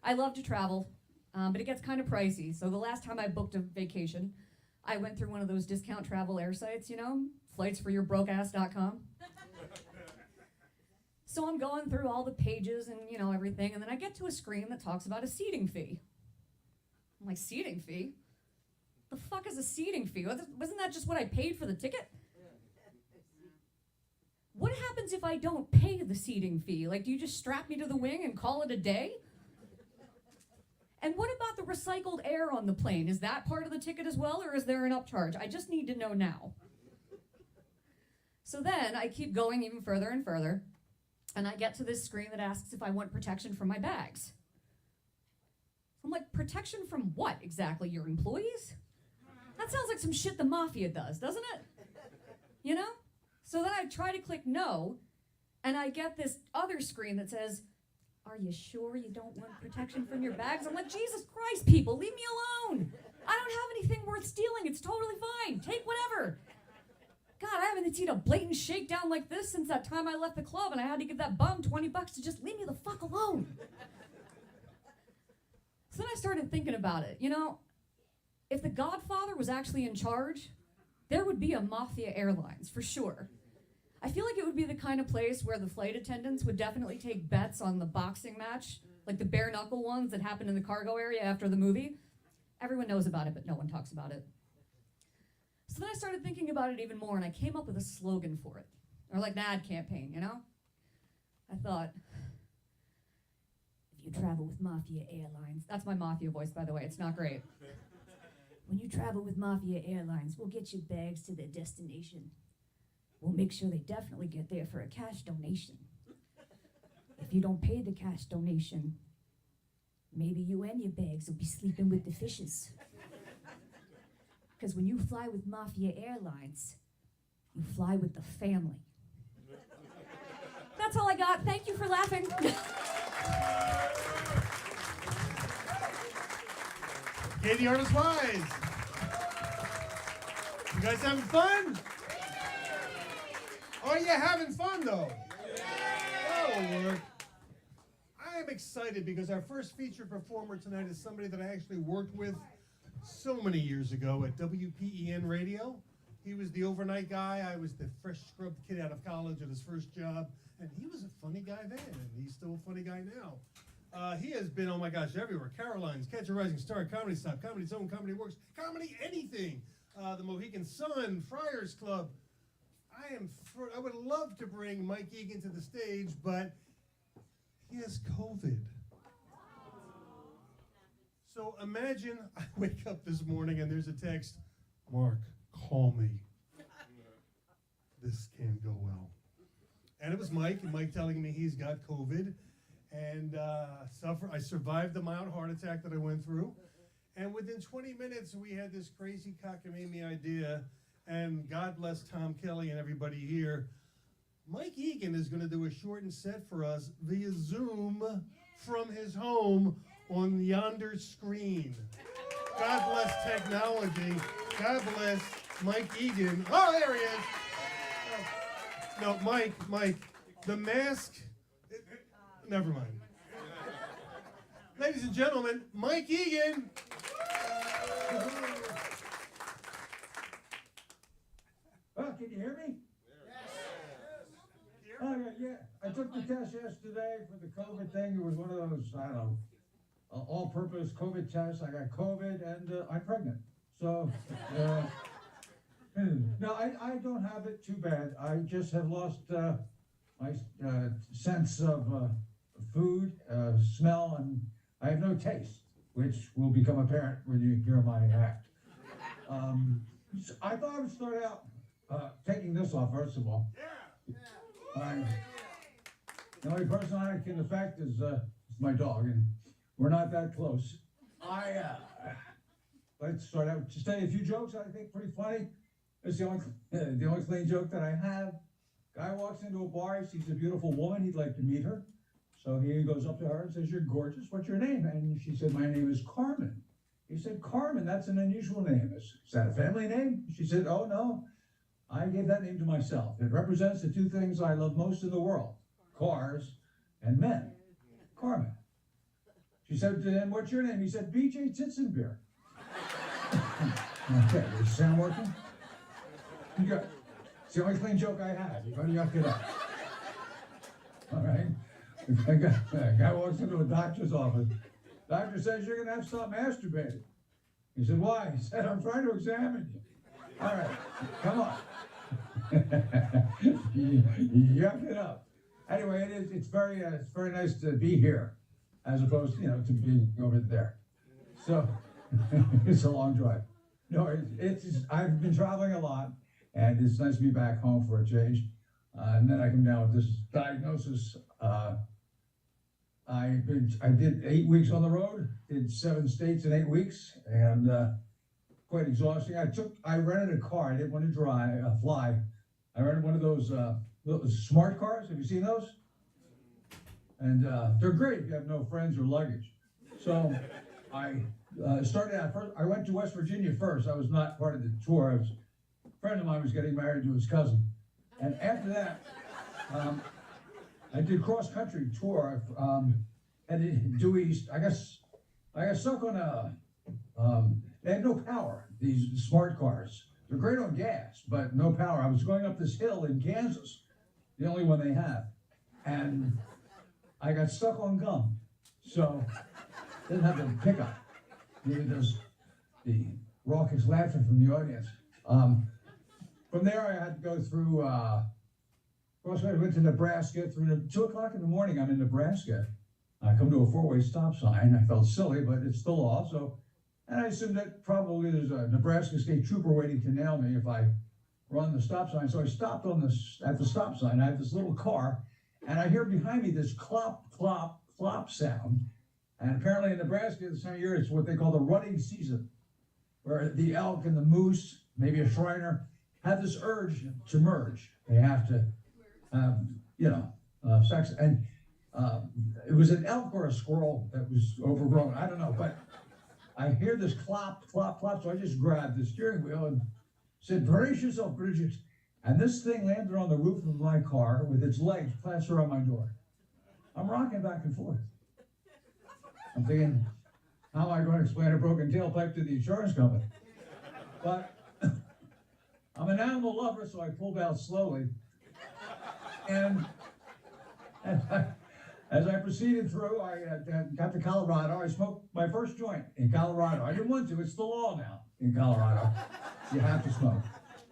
I love to travel, but it gets kind of pricey. So the last time I booked a vacation, I went through one of those discount travel air sites, you know, flightsforyourBrokeass.com. So I'm going through all the pages and, you know, everything, and then I get to a screen that talks about a seating fee. I'm like, seating fee? The fuck is a seating fee? Wasn't that just what I paid for the ticket? What happens if I don't pay the seating fee? Like, do you just strap me to the wing and call it a day? And what about the recycled air on the plane? Is that part of the ticket as well, or is there an upcharge? I just need to know now. So then I keep going even further and further, and I get to this screen that asks if I want protection from my bags. I'm like, protection from what exactly? Your employees? That sounds like some shit the mafia does, doesn't it? You know? So then I try to click no, and I get this other screen that says, are you sure you don't want protection from your bags? I'm like, Jesus Christ, people, leave me alone. I don't have anything worth stealing. It's totally fine. Take whatever. God, I haven't seen a blatant shakedown like this since that time I left the club and I had to give that bum $20 to just leave me the fuck alone. So then I started thinking about it. You know, if the Godfather was actually in charge, there would be a Mafia Airlines, for sure. I feel like it would be the kind of place where the flight attendants would definitely take bets on the boxing match, like the bare knuckle ones that happened in the cargo area after the movie. Everyone knows about it, but no one talks about it. So then I started thinking about it even more, and I came up with a slogan for it, or like an ad campaign, you know? I thought, if you travel with Mafia Airlines, that's my Mafia voice, by the way, it's not great. When you travel with Mafia Airlines, we'll get your bags to their destination. We'll make sure they definitely get there for a cash donation. If you don't pay the cash donation, maybe you and your bags will be sleeping with the fishes. Because when you fly with Mafia Airlines, you fly with the family. That's all I got. Thank you for laughing. Katie Artist Wise. You guys having fun? Are you having fun though? Oh, Lord. I am excited because our first featured performer tonight is somebody that I actually worked with so many years ago at WPEN Radio. He was the overnight guy. I was the fresh scrubbed kid out of college at his first job. And he was a funny guy then, and he's still a funny guy now. He has been, oh my gosh, everywhere. Caroline's, Catch a Rising Star, Comedy Stop, Comedy Zone, Comedy Works, Comedy Anything. The Mohegan Sun, Friars Club. I would love to bring Mike Egan to the stage, but he has COVID. So imagine I wake up this morning and there's a text, Mark, call me. This can't go well. And it was Mike, and Mike telling me he's got COVID. And I survived the mild heart attack that I went through. And within 20 minutes, we had this crazy cockamamie idea. And God bless Tom Kelly and everybody here. Mike Egan is going to do a shortened set for us via Zoom from his home on yonder screen. God bless technology. God bless Mike Egan. Oh, there he is. No, Mike, the mask. Never mind. Ladies and gentlemen, Mike Egan. Oh, can you hear me? Yes. Oh, yeah. I took the test yesterday for the COVID thing. It was one of those, I don't know, all-purpose COVID tests. I got COVID and I'm pregnant. So, no, I don't have it too bad. I just have lost my sense of food, smell, and I have no taste, which will become apparent when you hear my act. So I thought I would start out taking this off, first of all. The only person I can affect is my dog, and we're not that close. Let's start out, just tell you a few jokes I think pretty funny. It's the only clean joke that I have. Guy walks into a bar, he sees a beautiful woman, he'd like to meet her. So he goes up to her and says, "You're gorgeous, what's your name?" And she said, "My name is Carmen." He said, "Carmen, that's an unusual name. Is that a family name?" She said, "Oh no, I gave that name to myself. It represents the two things I love most in the world, cars and men. Carmen." She said, "And what's your name?" He said, "BJ Titzenbeer." Okay, is the sound working? Good. It's the only clean joke I had. You're going to yuck it up. All right. A guy walks into a doctor's office. Doctor says, "You're going to have to stop masturbating." He said, "Why?" He said, "I'm trying to examine you." All right, come on. Yuck it up. Anyway, it's very nice to be here, as opposed to being over there. So it's a long drive. No, I've been traveling a lot, and it's nice to be back home for a change. And then I come down with this diagnosis. I did 8 weeks on the road, did 7 states in 8 weeks, and quite exhausting. I rented a car. I didn't want to fly. I rented one of those smart cars. Have you seen those? And they're great if you have no friends or luggage. So I started out first. I went to West Virginia first. I was not part of the tour. A friend of mine was getting married to his cousin. And after that, I did cross-country tour. And due east, I got stuck on they had no power, these smart cars. They're great on gas, but no power. I was going up this hill in Kansas, the only one they have. And I got stuck on gum. So, didn't have the pickup. Neither does the raucous laughter from the audience. From there, I had to go through, I went to Nebraska through 2 o'clock in the morning. I'm in Nebraska. I come to a 4-way stop sign. I felt silly, but it's the law. So, and I assumed that probably there's a Nebraska state trooper waiting to nail me if I run the stop sign. So I stopped at the stop sign. I had this little car, and I hear behind me this clop, clop, clop sound. And apparently in Nebraska this time of year, it's what they call the rutting season, where the elk and the moose, maybe a Shriner, have this urge to merge. They have to, sex. And it was an elk or a squirrel that was overgrown. I don't know, but I hear this clop, clop, clop. So I just grabbed the steering wheel and said, "Brace yourself, Bridget." And this thing landed on the roof of my car with its legs plastered on my door. I'm rocking back and forth. I'm thinking, how am I going to explain a broken tailpipe to the insurance company? But I'm an animal lover, so I pulled out slowly. And as I proceeded through, I got to Colorado. I smoked my first joint in Colorado. I didn't want to. It's the law now in Colorado. You have to smoke.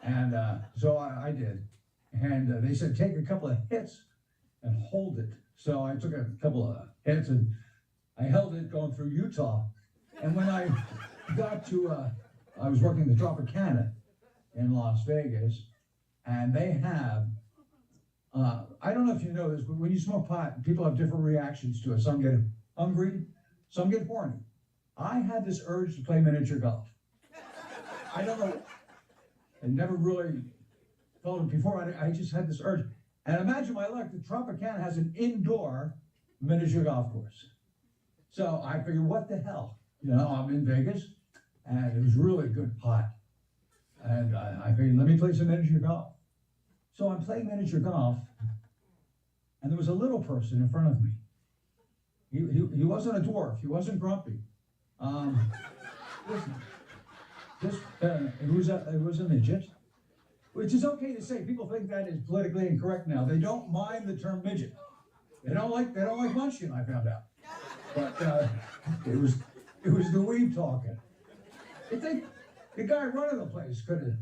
And so I did. And they said, take a couple of hits and hold it. So I took a couple of hits and I held it going through Utah. And when I got to, I was working the Tropicana in Las Vegas, and they have, I don't know if you know this, but when you smoke pot, people have different reactions to it. Some get hungry, some get horny. I had this urge to play miniature golf. I don't know, I never really felt it before. I just had this urge. And imagine my luck, the Tropicana has an indoor miniature golf course. So I figured, what the hell? You know, I'm in Vegas, and it was really good pot. And I figured, let me play some miniature golf. So I'm playing miniature golf, and there was a little person in front of me. He wasn't a dwarf. He wasn't grumpy. It was a midget, which is okay to say. People think that is politically incorrect now. They don't mind the term midget. They don't like Munchkin, I found out. But it was the weed talking. I think the guy running the place could have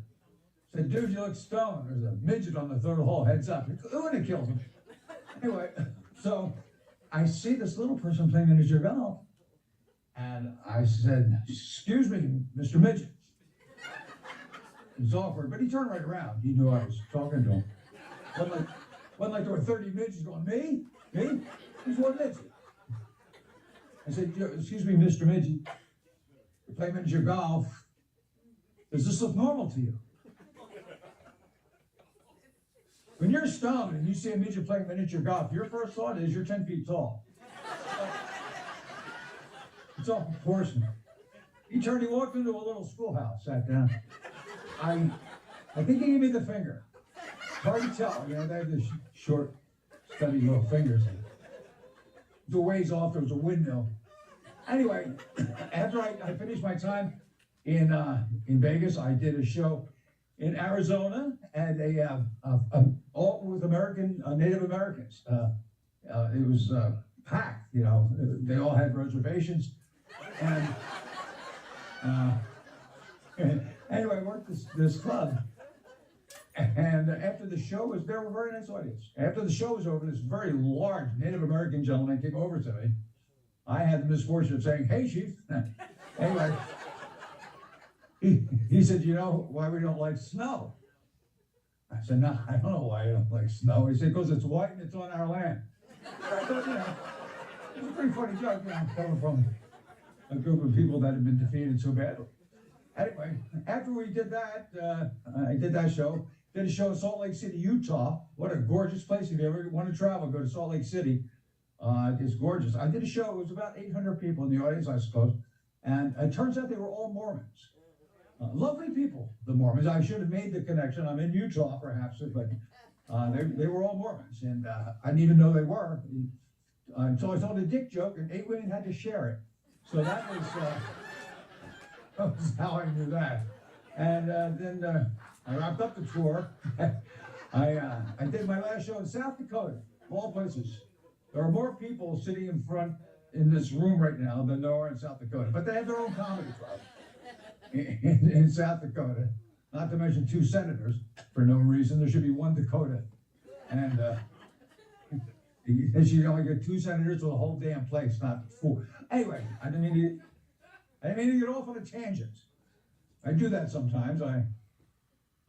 said, "Dude, you look stoned. There's a midget on the 3rd hole. Heads up." It wouldn't have killed him. Anyway, so I see this little person playing miniature golf, and I said, "Excuse me, Mr. Midget." It was awkward, but he turned right around. He knew I was talking to him. Wasn't like there were 30 midgets going, "Me? Me? He's one midget." I said, "Excuse me, Mr. Midget, you play miniature golf. Does this look normal to you?" When you're stoned and you see a midget playing miniature golf, your first thought is you're 10 feet tall. It's all proportion. He walked into a little schoolhouse, sat down. I think he gave me the finger. Hard to tell, you know, they have this short, stubby little fingers. The ways off, there was a windmill. Anyway, after I finished my time in Vegas, I did a show in Arizona and all with Native Americans. It was packed, you know. They all had reservations, and anyway, I worked this club. And after the show was, there were a very nice audience. After the show was over, this very large Native American gentleman came over to me. I had the misfortune of saying, "Hey, Chief." Anyway, he said, "You know why we don't like snow?" I said, no, I don't know why you don't like snow. He said, because it's white and it's on our land. I thought, you know, it's a pretty funny joke, you know, coming from a group of people that had been defeated so badly. Anyway, after we did that, I did that show. Did a show in Salt Lake City, Utah. What a gorgeous place. If you ever want to travel, go to Salt Lake City. It's gorgeous. I did a show. It was about 800 people in the audience, I suppose. And it turns out they were all Mormons. Lovely people, the Mormons. I should have made the connection. I'm in Utah, perhaps, but they were all Mormons. And I didn't even know they were. So I told a dick joke, and 8 women had to share it. So that was how I knew that. And then I wrapped up the tour. I did my last show in South Dakota, of all places. There are more people sitting in front in this room right now than there are in South Dakota. But they have their own comedy club in South Dakota. Not to mention 2 senators for no reason. There should be 1 Dakota. And you should only get 2 senators to the whole damn place, not 4. Anyway, I didn't mean to get off on a tangent. I do that sometimes. I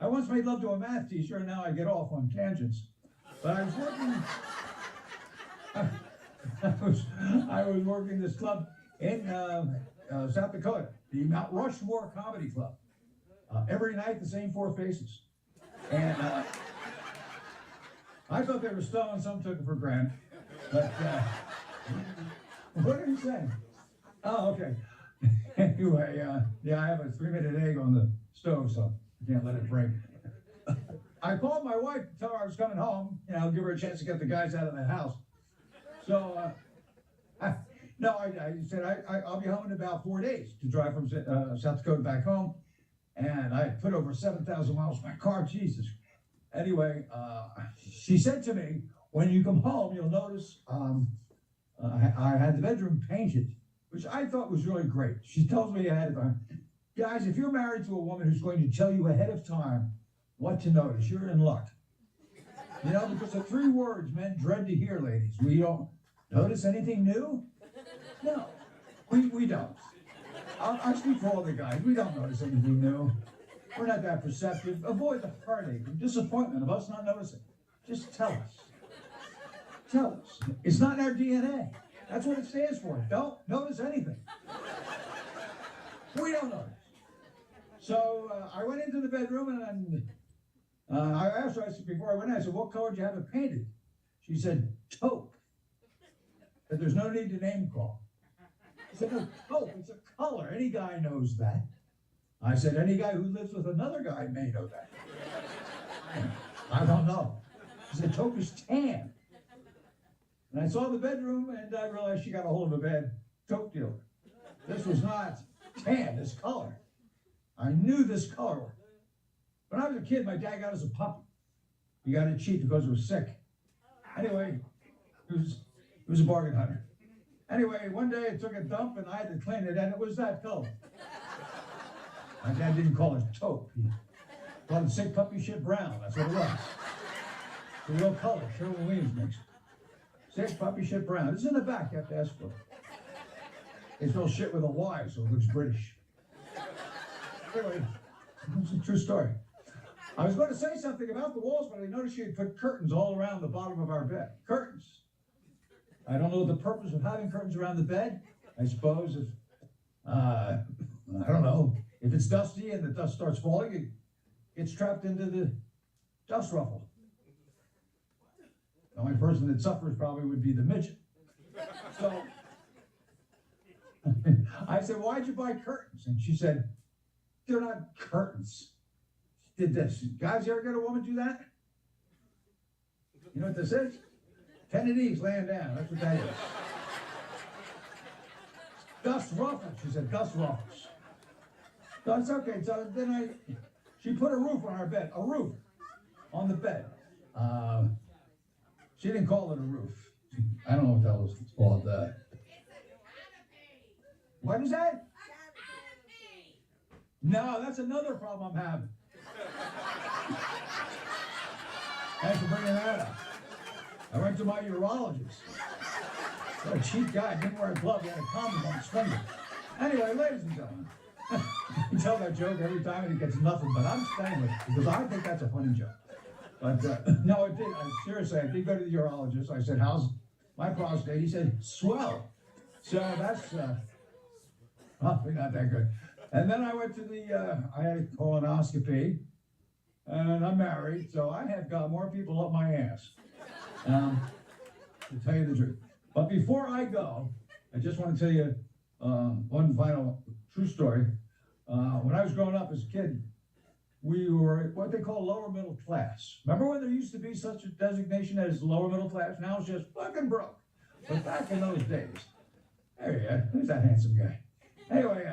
once made love to a math teacher, and now I get off on tangents. But I was working. I was working this club in South Dakota, the Mount Rushmore Comedy Club. Every night, the same 4 faces. And I thought they were stoned. Some took it for granted. But what did he say? Oh, okay. Anyway, yeah, I have a 3-minute egg on the stove, so I can't let it break. I called my wife to tell her I was coming home. You know, give her a chance to get the guys out of the house. So, I said I'll be home in about 4 days to drive from South Dakota back home. And I put over 7,000 miles in my car, Jesus. Anyway, she said to me, when you come home, you'll notice I had the bedroom painted, which I thought was really great. She tells me ahead of time, guys, if you're married to a woman who's going to tell you ahead of time what to notice, you're in luck. You know, because the 3 words men dread to hear, ladies. We don't notice anything new? No, we don't. I speak for all the guys. We don't notice anything new. We're not that perceptive. Avoid the heartache and disappointment of us not noticing. Just tell us. Tell us. It's not in our DNA. That's what it stands for. Don't notice anything. We don't notice. So I went into the bedroom and I asked her, before I went in, I said, what color did you have it painted? She said, taupe. That there's no need to name call. I said, no, taupe, it's a color. Any guy knows that. I said, any guy who lives with another guy may know that. I don't know. She said, taupe is tan. And I saw the bedroom and I realized she got a hold of a bad taupe dealer. This was not tan, this color. I knew this color. When I was a kid, my dad got us a puppy. He got it cheap because it was sick. Anyway, he was a bargain hunter. Anyway, one day I took a dump and I had to clean it, and it was that color. My dad didn't call it taupe. He called it sick puppy shit brown. That's what it was. The real color Sherwin Williams makes. Sick puppy shit brown. It's in the back. You have to ask for it. They spell shit with a Y, so it looks British. Anyway, it's a true story. I was going to say something about the walls, but I noticed she had put curtains all around the bottom of our bed. Curtains. I don't know the purpose of having curtains around the bed. I suppose if, I don't know, if it's dusty and the dust starts falling, it gets trapped into the dust ruffle. The only person that suffers probably would be the midget. So I said, why'd you buy curtains? And she said, they're not curtains. She did this. Guys, you ever get a woman do that? You know what this is? 10 of these laying down. That's what that is. Dust ruffles. She said, dust ruffles. So it's okay. So then she put a roof on our bed. A roof on the bed. She didn't call it a roof. I don't know what that was called. What is that? No, that's another problem I'm having. Thanks for bringing that up. I went to my urologist. What a cheap guy. Didn't wear a glove. He had a condom on his finger. Anyway, ladies and gentlemen, you tell that joke every time and he gets nothing, but I'm staying with it because I think that's a funny joke. But no, it did. Seriously, I did go to the urologist. I said, "How's my prostate?" He said, "Swell." So that's probably not that good. And then I went to I had a colonoscopy, and I'm married, so I have got more people up my ass. To tell you the truth. But before I go, I just want to tell you one final true story. When I was growing up as a kid, we were what they call lower middle class. Remember when there used to be such a designation as lower middle class? Now it's just fucking broke. But back in those days, there you go. Who's that handsome guy? Anyway,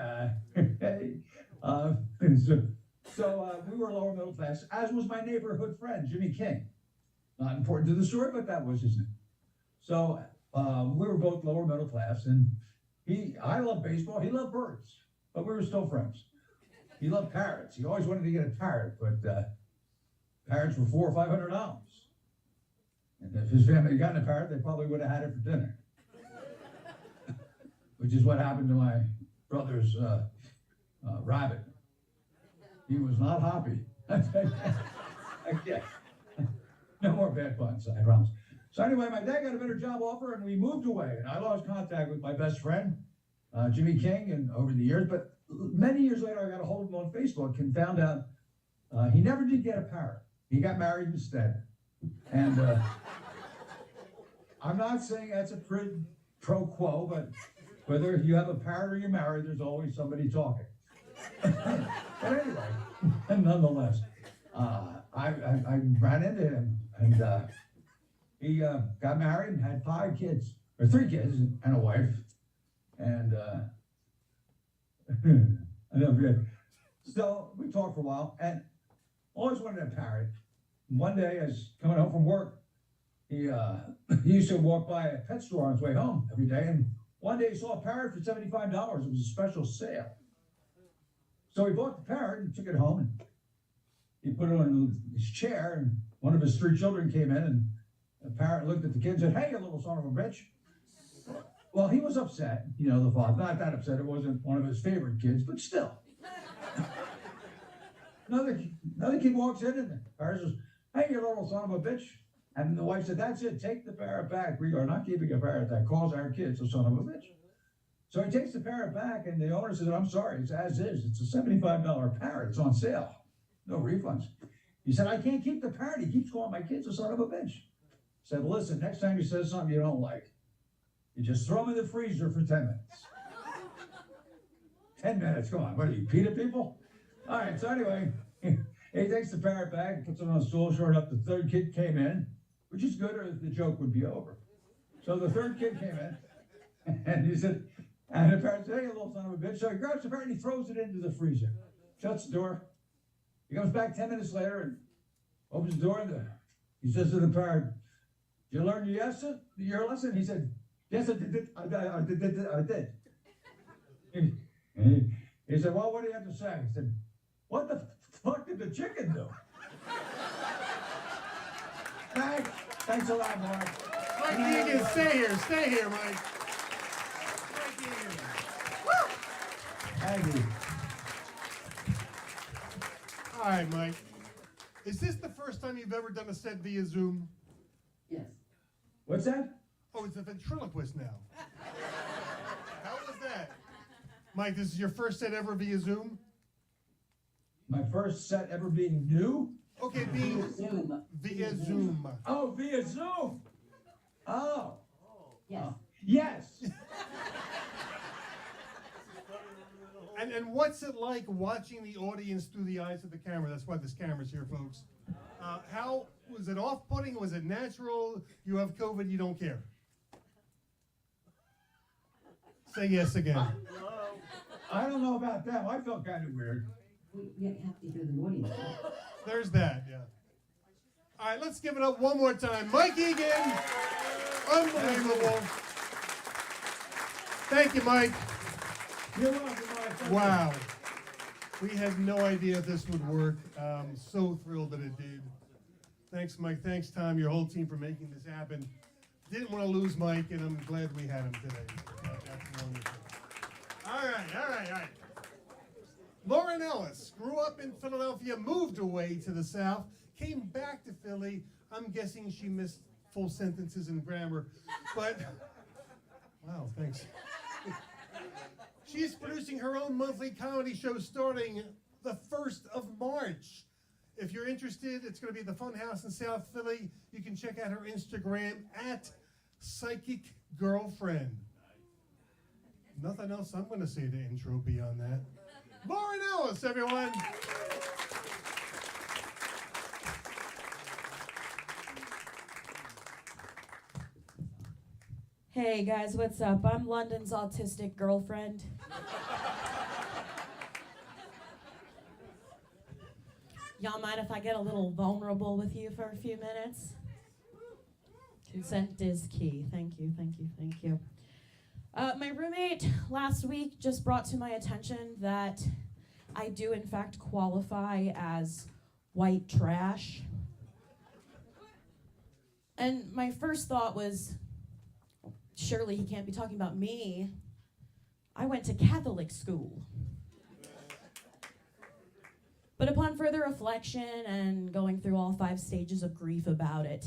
so we were lower middle class, as was my neighborhood friend, Jimmy King. Not important to the story, but that was his name. So we were both lower middle class, and I loved baseball, he loved birds, but we were still friends. He loved parrots. He always wanted to get a parrot, but parrots were $400 or $500. And if his family had gotten a parrot, they probably would have had it for dinner. Which is what happened to my brother's rabbit. He was not happy. Okay. No more bad puns, I promise. So anyway, my dad got a better job offer, and we moved away, and I lost contact with my best friend, Jimmy King, and over the years, but many years later, I got a hold of him on Facebook and found out he never did get a parrot. He got married instead. And I'm not saying that's a pro quo, but whether you have a parrot or you're married, there's always somebody talking. But anyway, nonetheless, I ran into him, and he got married and had 5 kids, or 3 kids and a wife. And I never forget. So we talked for a while, and always wanted a parrot. One day, I was coming home from work. He used to walk by a pet store on his way home every day, and one day he saw a parrot for $75. It was a special sale. So he bought the parrot and took it home, and he put it on his chair, and one of his 3 children came in, and the parrot looked at the kid and said, "Hey, you little son of a bitch." Well, he was upset, you know, the father. Not that upset, it wasn't one of his favorite kids, but still. Another kid walks in, and the parrot says, "Hey, you little son of a bitch." And the wife said, "That's it, take the parrot back. We are not keeping a parrot that calls our kids a son of a bitch." So he takes the parrot back, and the owner says, "I'm sorry, it's as is. It's a $75 parrot. It's on sale. No refunds." He said, "I can't keep the parrot. He keeps calling my kids a son of a bitch." He said, "Listen, next time he says something you don't like, you just throw him in the freezer for 10 minutes. 10 minutes, come on. What are you, PETA people? All right, so anyway, he takes the parrot back, puts it on a stool, sure enough, the 3rd kid came in, which is good, or the joke would be over. So the 3rd kid came in, and he said, and the parrot said, "Hey, you little son of a bitch." So he grabs the parrot and he throws it into the freezer, shuts the door. He comes back 10 minutes later and opens the door, and he says to the parrot, "Did you learn your lesson?" He said, "Yes, I did. I did." He said, "Well, what do you have to say?" He said, "What the fuck did the chicken do?" Thanks a lot, Mark. Mike Egan, stay here, Mike. Mike Egan. Thank you. All right, Mike. Is this the first time you've ever done a set via Zoom? Yes. What's that? Oh, it's a ventriloquist now. How was that? Mike, this is your first set ever via Zoom? My first set ever being new? Okay, via Zoom. Oh, via Zoom. Oh. Yes. Yes. And what's it like watching the audience through the eyes of the camera? That's why this camera's here, folks. How was it off-putting? Was it natural? You have COVID, you don't care. Say yes again. I don't know about that. I felt kind of weird. We have to hear the audience. There's that, yeah. All right, let's give it up one more time. Mike Egan, unbelievable. Thank you, Mike. You're welcome, Mike. Wow. We had no idea if this would work. So thrilled that it did. Thanks, Mike. Thanks, Tom, your whole team for making this happen. Didn't want to lose Mike, and I'm glad we had him today. That's wonderful. All right. Lauren Ellis grew up in Philadelphia, moved away to the South, came back to Philly. I'm guessing she missed full sentences and grammar, but wow, thanks. She's producing her own monthly comedy show starting the 1st of March. If you're interested, it's going to be at the Funhouse in South Philly. You can check out her Instagram at Psychic Girlfriend. Nothing else I'm going to say to intro beyond that. Lauren Ellis, everyone. Hey guys, what's up? I'm London's autistic girlfriend. Y'all mind if I get a little vulnerable with you for a few minutes? Consent is key. Thank you, thank you, thank you. My roommate last week just brought to my attention that I do in fact qualify as white trash. And my first thought was, surely he can't be talking about me. I went to Catholic school. But upon further reflection and going through all 5 stages of grief about it,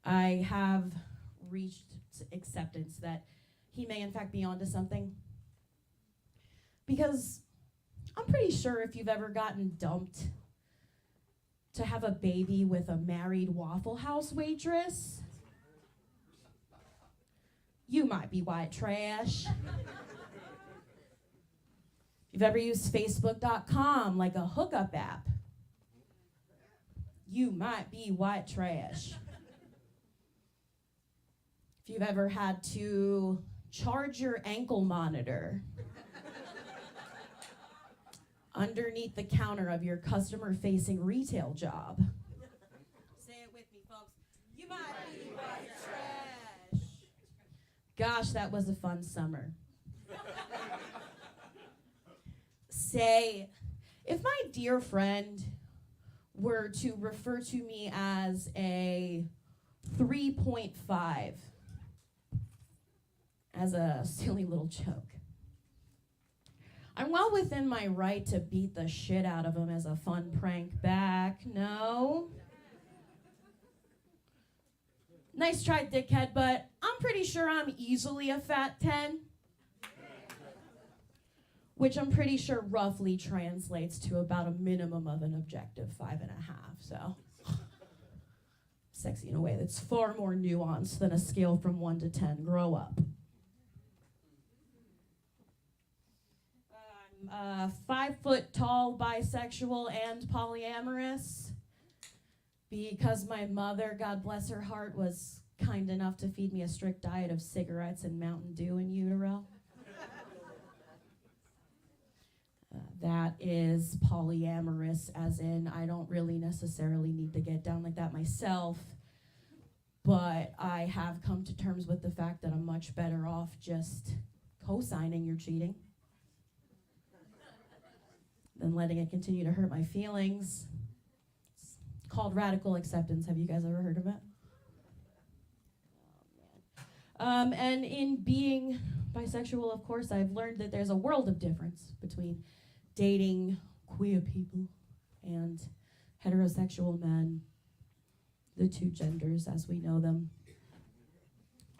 I have reached acceptance that he may in fact be onto something. Because I'm pretty sure if you've ever gotten dumped to have a baby with a married Waffle House waitress, you might be white trash. If you've ever used Facebook.com like a hookup app, you might be white trash. If you've ever had to charge your ankle monitor underneath the counter of your customer-facing retail job, say it with me, folks, you might be white trash. Gosh, that was a fun summer. Say, if my dear friend were to refer to me as a 3.5 as a silly little joke, I'm well within my right to beat the shit out of him as a fun prank back, no? Nice try, dickhead, but I'm pretty sure I'm easily a fat 10. Which I'm pretty sure roughly translates to about a minimum of an objective 5.5, so. Sexy in a way that's far more nuanced than a scale from 1 to 10. Grow up. I'm 5 foot tall, bisexual, and polyamorous. Because my mother, God bless her heart, was kind enough to feed me a strict diet of cigarettes and Mountain Dew in utero. That is polyamorous, as in I don't really necessarily need to get down like that myself, but I have come to terms with the fact that I'm much better off just co-signing you're cheating than letting it continue to hurt my feelings. It's called radical acceptance. Have you guys ever heard of it? Oh, man. And in being bisexual, of course, I've learned that there's a world of difference between dating queer people and heterosexual men, the 2 genders as we know them.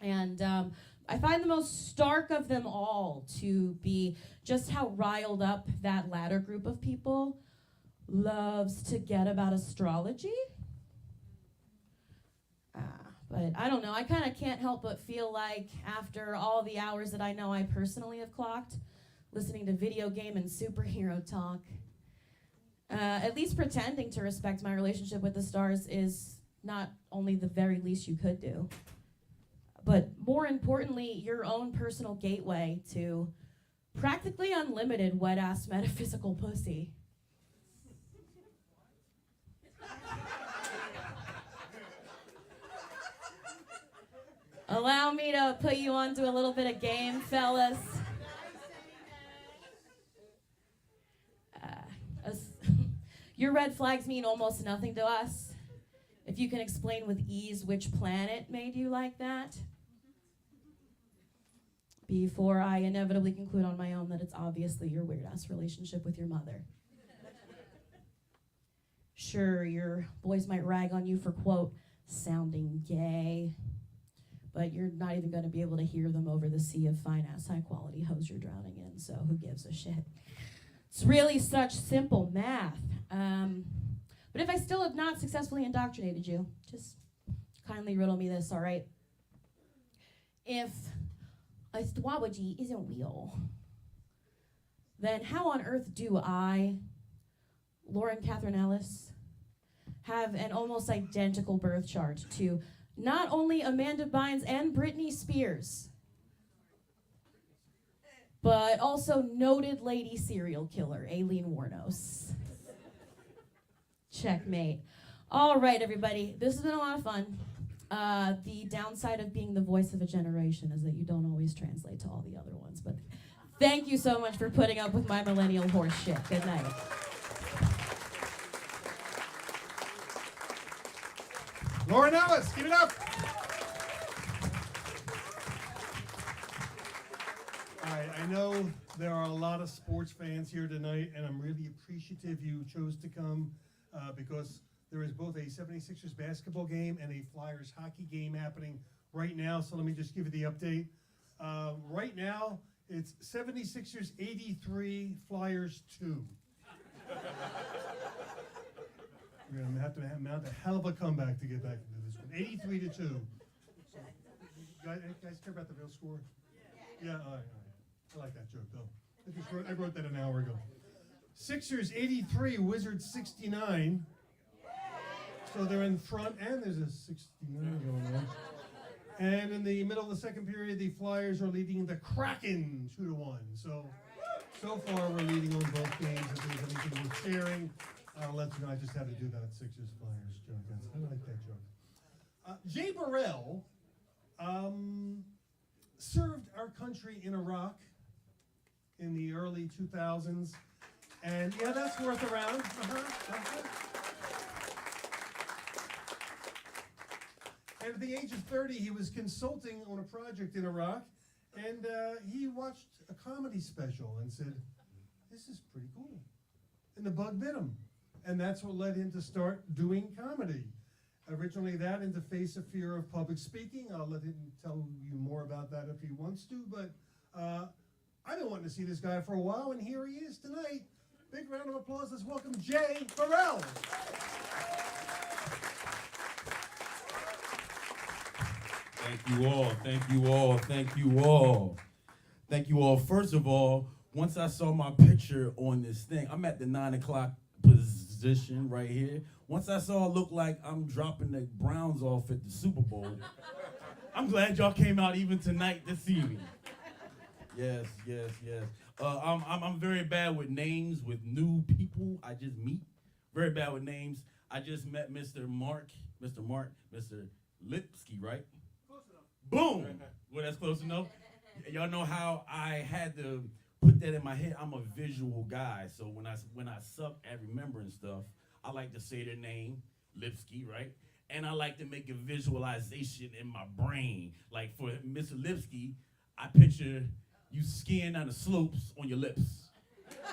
And I find the most stark of them all to be just how riled up that latter group of people loves to get about astrology. But I don't know, I kind of can't help but feel like after all the hours that I know I personally have clocked, listening to video game and superhero talk, at least pretending to respect my relationship with the stars is not only the very least you could do, but more importantly, your own personal gateway to practically unlimited wet-ass metaphysical pussy. Allow me to put you onto a little bit of game, fellas. Your red flags mean almost nothing to us. If you can explain with ease which planet made you like that. Before I inevitably conclude on my own that it's obviously your weird-ass relationship with your mother. Sure, your boys might rag on you for, quote, sounding gay, but you're not even going to be able to hear them over the sea of fine-ass, high-quality hoes you're drowning in, so who gives a shit? It's really such simple math. But if I still have not successfully indoctrinated you, just kindly riddle me this, all right? If astrology isn't real, then how on earth do I, Lauren Catherine Ellis, have an almost identical birth chart to not only Amanda Bynes and Britney Spears, but also noted lady serial killer Aileen Wuornos? Checkmate. All right, everybody. This has been a lot of fun. The downside of being the voice of a generation is that you don't always translate to all the other ones. But thank you so much for putting up with my millennial horse shit. Good night. Lauren Ellis, give it up. All right, I know there are a lot of sports fans here tonight, and I'm really appreciative you chose to come because there is both a 76ers basketball game and a Flyers hockey game happening right now. So let me just give you the update. Right now, it's 76ers 83, Flyers 2. We're going to have to mount a hell of a comeback to get back into this one. 83 to 2. So, guys care about the real score? Yeah, all right. I like that joke, though. I wrote that an hour ago. Sixers 83, Wizards 69. So they're in front, and there's a 69 going on. And in the middle of the second period, the Flyers are leading the Kraken 2-1. So far we're leading on both games. If there's anything worth sharing, I'll let you know. I just had to do that Sixers Flyers joke. I like that joke. Jay Burrell served our country in Iraq in the early 2000s. And yeah, that's worth a round. And at the age of 30, he was consulting on a project in Iraq, and he watched a comedy special and said, this is pretty cool. And the bug bit him. And that's what led him to start doing comedy. Originally that and to face a fear of public speaking. I'll let him tell you more about that if he wants to, but I've been wanting to see this guy for a while, and here he is tonight. Big round of applause. Let's welcome Jay Burrell. Thank you all, thank you all, thank you all. Thank you all. First of all, once I saw my picture on this thing, I'm at the 9 o'clock position right here. Once I saw it look like I'm dropping the Browns off at the Super Bowl, I'm glad y'all came out even tonight to see me. Yes. I'm very bad with names, with new people I just meet. Very bad with names. I just met Mr. Lipsky, right? Close enough. Boom! Well, that's close enough. Y'all know how I had to put that in my head. I'm a visual guy, so when I suck at remembering stuff, I like to say their name, Lipsky, right? And I like to make a visualization in my brain. Like for Mr. Lipsky, I picture you skiing down the slopes on your lips.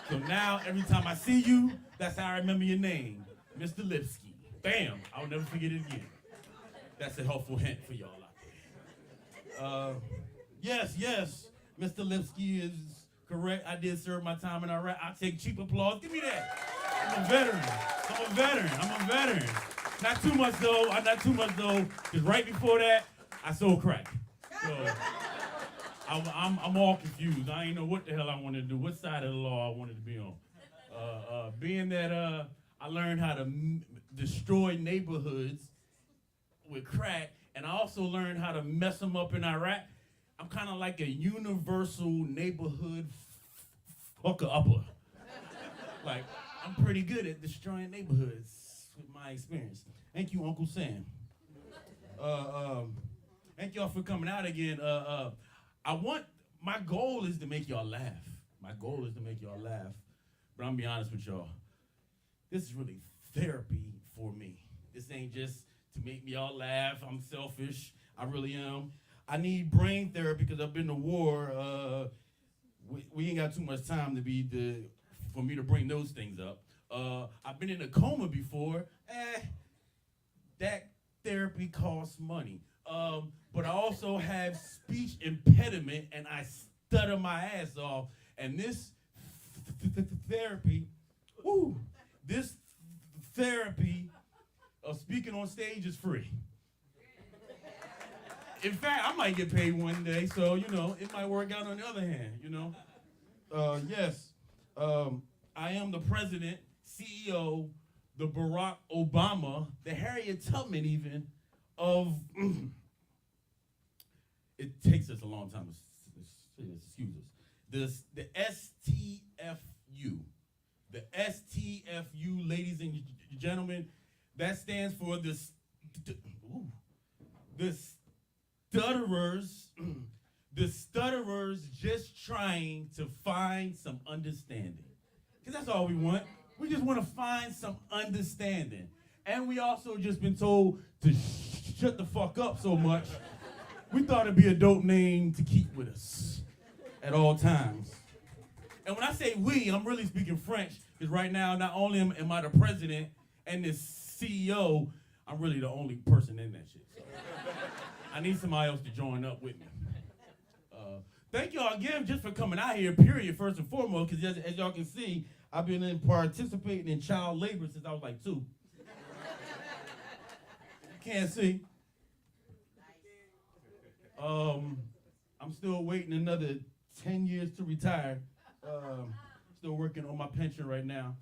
So now every time I see you, that's how I remember your name, Mr. Lipsky. Bam! I'll never forget it again. That's a helpful hint for y'all out there. Yes, Mr. Lipsky is correct. I did serve my time in Iraq. I'll take cheap applause. Give me that. I'm a veteran. Not too much though, because right before that, I sold crack. So I'm all confused. I ain't know what the hell I wanted to do, what side of the law I wanted to be on. Being that I learned how to destroy neighborhoods with crack, and I also learned how to mess them up in Iraq. I'm kind of like a universal neighborhood fucker-upper. Like, I'm pretty good at destroying neighborhoods with my experience. Thank you, Uncle Sam. Thank y'all for coming out again. My goal is to make y'all laugh. But I'm gonna be honest with y'all. This is really therapy for me. This ain't just to make me all laugh. I'm selfish. I really am. I need brain therapy because I've been to war. We ain't got too much time for me to bring those things up. I've been in a coma before. That therapy costs money. But I also have speech impediment and I stutter my ass off. And this therapy, this therapy of speaking on stage is free. In fact, I might get paid one day, so, you know, it might work out on the other hand, you know. Yes, I am the president, CEO, the Barack Obama, the Harriet Tubman even, of, it takes us a long time to excuse us, the STFU. The STFU, ladies and gentlemen, that stands for the stutterers just trying to find some understanding. Because that's all we want. We just want to find some understanding. And we also just been told to shut the fuck up so much, we thought it'd be a dope name to keep with us at all times. And when I say we, I'm really speaking French, because right now, not only am I the president and the CEO, I'm really the only person in that shit. So I need somebody else to join up with me. Thank y'all again just for coming out here, period, first and foremost, because as y'all can see, I've been participating in child labor since I was like 2. You can't see. I'm still waiting another 10 years to retire. Still working on my pension right now.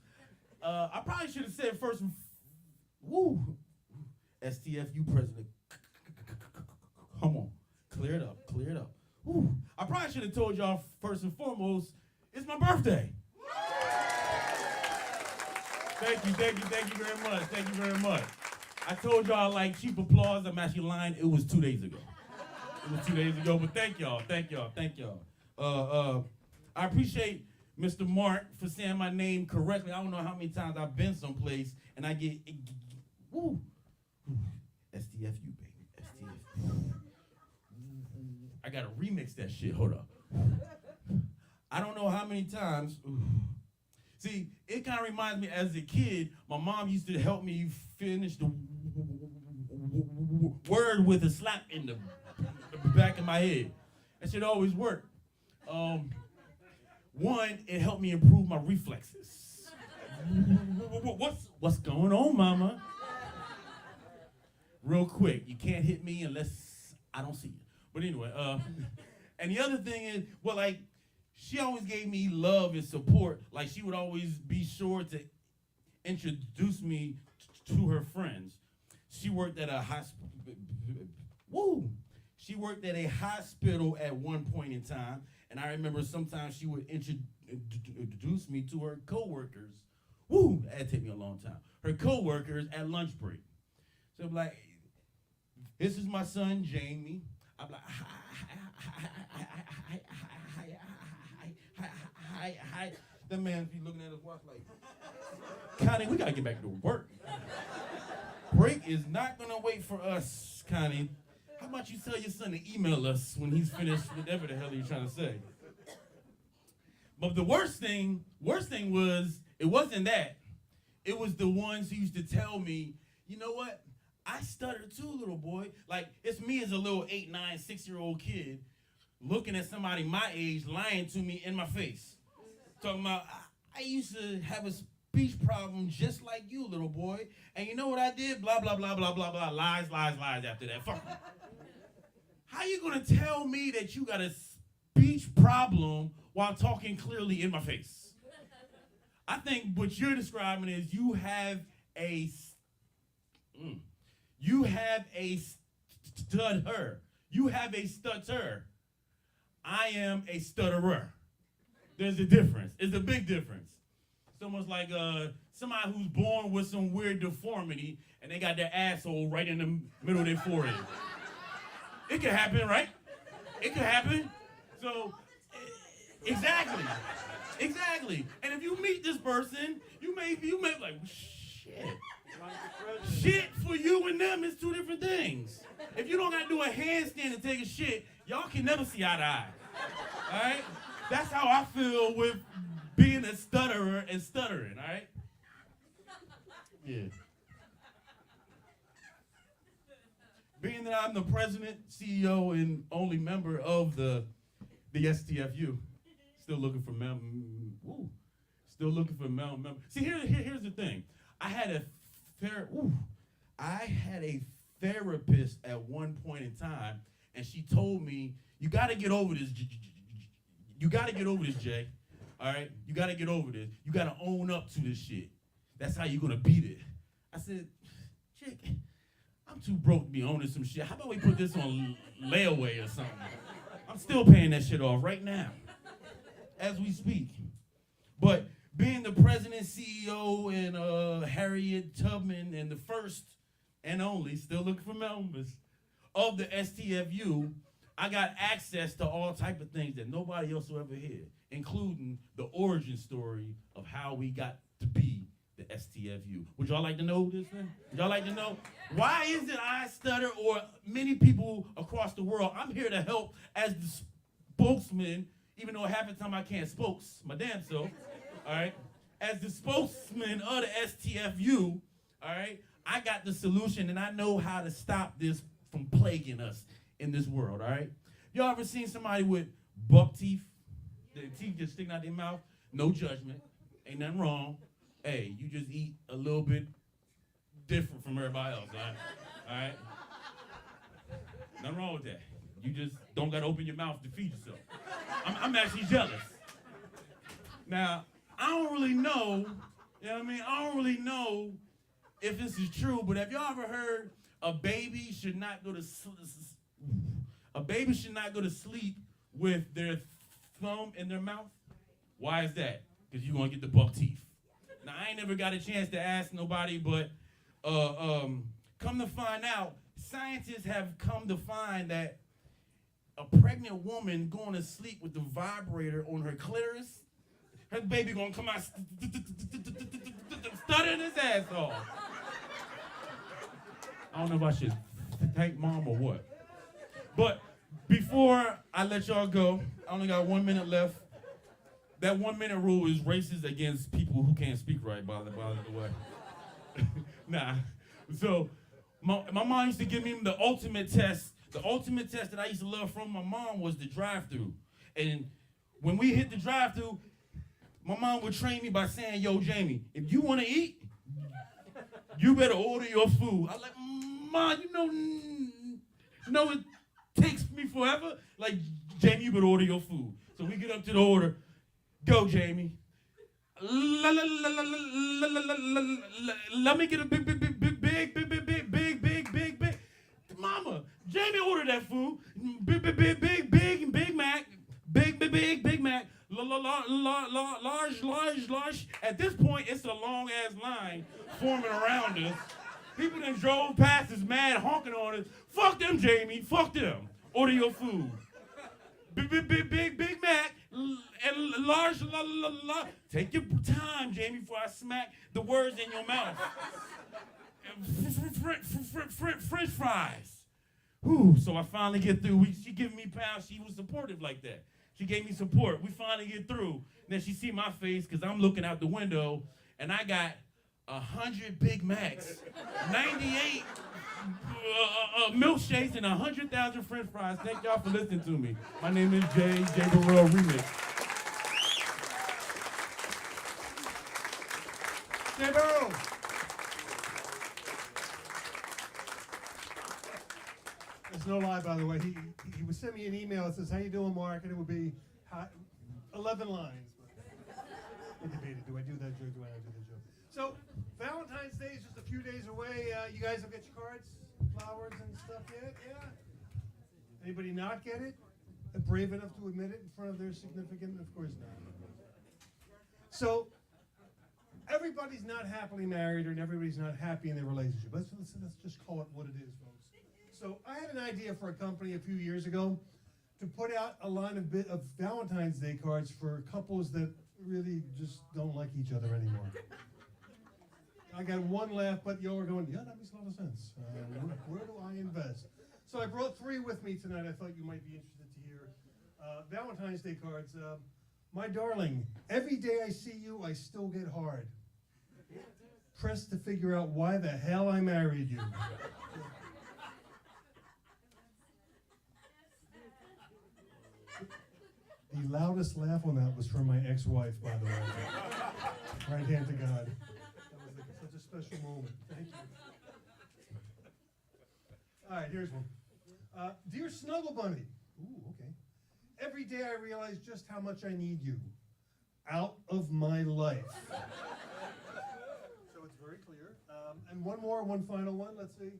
I probably should have said first, STFU president. Come on, clear it up, clear it up. I probably should have told y'all first and foremost, it's my birthday. Thank you very much, thank you very much. I told y'all like cheap applause, I'm actually lying, it was 2 days ago. It was 2 days ago, but thank y'all. I appreciate Mr. Mark for saying my name correctly. I don't know how many times I've been someplace and I get, STFU, baby, STFU. I gotta remix that shit, hold up. I don't know how many times, See, it kind of reminds me as a kid, my mom used to help me finish the word with a slap in the back of my head. That shit always worked. One, it helped me improve my reflexes. What's going on, mama? Real quick, you can't hit me unless I don't see you. But anyway, and the other thing is, well, like, she always gave me love and support. Like, she would always be sure to introduce me to her friends. She worked at a hospital. She worked at a hospital at one point in time, and I remember sometimes she would introduce me to her coworkers. That'd take me a long time. Her coworkers at lunch break. So I'm like, this is my son, Jamie. I'm like, hi. The man be looking at his watch like, Connie, we gotta get back to work. Break is not gonna wait for us, Connie. How about you tell your son to email us when he's finished whatever the hell he's trying to say? But the worst thing was, it wasn't that. It was the ones who used to tell me, you know what? I stutter too, little boy. Like, it's me as a little 8, 9, 6-year-old kid looking at somebody my age lying to me in my face. Talking about, I used to have a speech problem just like you, little boy. And you know what I did? Blah, blah, blah, blah, blah, blah. Lies after that. Fuck. How you gonna tell me that you got a speech problem while talking clearly in my face? I think what you're describing is you have a stutter. You have a stutter. I am a stutterer. There's a difference. It's a big difference. It's almost like somebody who's born with some weird deformity and they got their asshole right in the middle of their forehead. It could happen, right? It could happen. So, exactly. And if you meet this person, you may be like, shit. Shit for you and them is 2 different things. If you don't gotta do a handstand and take a shit, y'all can never see eye to eye. All right? That's how I feel with being a stutterer and stuttering, all right? Yeah. Being that I'm the president, CEO, and only member of the STFU, still looking for still looking for member. See, here's the thing. I had a therapist at one point in time, and she told me, "You got to get over this. You got to get over this, Jay. All right, you got to get over this. You got to own up to this shit. That's how you're gonna beat it." I said, "Chick, I'm too broke to be owning some shit. How about we put this on layaway or something? I'm still paying that shit off right now, as we speak." But being the president, CEO, and Harriet Tubman, and the first and only, still looking for members, of the STFU, I got access to all type of things that nobody else will ever hear, including the origin story of how we got to be the STFU. Would y'all like to know this thing? Would y'all like to know? Why is it I stutter, or many people across the world? I'm here to help as the spokesman, even though half the time I can't spokes my damn self, all right? As the spokesman of the STFU, all right, I got the solution, and I know how to stop this from plaguing us in this world, all right? Y'all ever seen somebody with buck teeth? Their teeth just sticking out their mouth? No judgment. Ain't nothing wrong. Hey, you just eat a little bit different from everybody else, all right? Nothing wrong with that. You just don't got to open your mouth to feed yourself. I'm actually jealous. Now, I don't really know, you know what I mean? I don't really know if this is true, but have y'all ever heard a baby should not go to sleep with their thumb in their mouth? Why is that? Because you're going to get the buck teeth. Now, I ain't never got a chance to ask nobody, but come to find out, scientists have come to find that a pregnant woman going to sleep with the vibrator on her clitoris, her baby going to come out stuttering his ass off. I don't know if I should thank mom or what. But before I let y'all go, I only got 1 minute left. That 1 minute rule is racist against people who can't speak right, by the way. Nah. So my mom used to give me the ultimate test. The ultimate test that I used to love from my mom was the drive-thru. And when we hit the drive-thru, my mom would train me by saying, "Yo, Jamie, if you want to eat, you better order your food." I was like, "Mom, you know it takes me forever. Like, Jamie, you better order your food." So we get up to the order. "Go, Jamie. Let me get a big. Mama, Jamie ordered that food. Big Mac. Big Mac. Large. At this point, it's a long ass line forming around us. People that drove past us mad, honking on us. Fuck them, Jamie. Fuck them. Order your food. Big Mac and large. Take your time, Jamie, before I smack the words in your mouth. French fries. Whew, so I finally get through. She giving me pounds. She was supportive like that. She gave me support. We finally get through. Then she see my face because I'm looking out the window, and I got 100 Big Macs, 98 milkshakes, and 100,000 French fries. Thank y'all for listening to me. My name is Jay Burrell Remix. Jay Burrell. There's no lie, by the way. He would send me an email that says, "How you doing, Mark?" And it would be 11 lines. We debated, do I do that joke? Do I not do that joke? So Valentine's Day is just a few days away. You guys will get your cards, flowers and stuff yet? Yeah? Anybody not get it? Brave enough to admit it in front of their significant? Of course not. So everybody's not happily married, and everybody's not happy in their relationship. Let's just call it what it is, folks. So I had an idea for a company a few years ago to put out a line of Valentine's Day cards for couples that really just don't like each other anymore. I got one laugh, but y'all are going, "Yeah, that makes a lot of sense. Where do I invest?" So I brought 3 with me tonight. I thought you might be interested to hear. Valentine's Day cards. My darling, every day I see you, I still get hard. pressed to figure out why the hell I married you. The loudest laugh on that was from my ex-wife, by the way. Right hand to God. That was such a special moment. Thank you. All right, here's one. Dear Snuggle Bunny. Ooh, okay. Every day I realize just how much I need you. Out of my life. So it's very clear. And one final one. Let's see.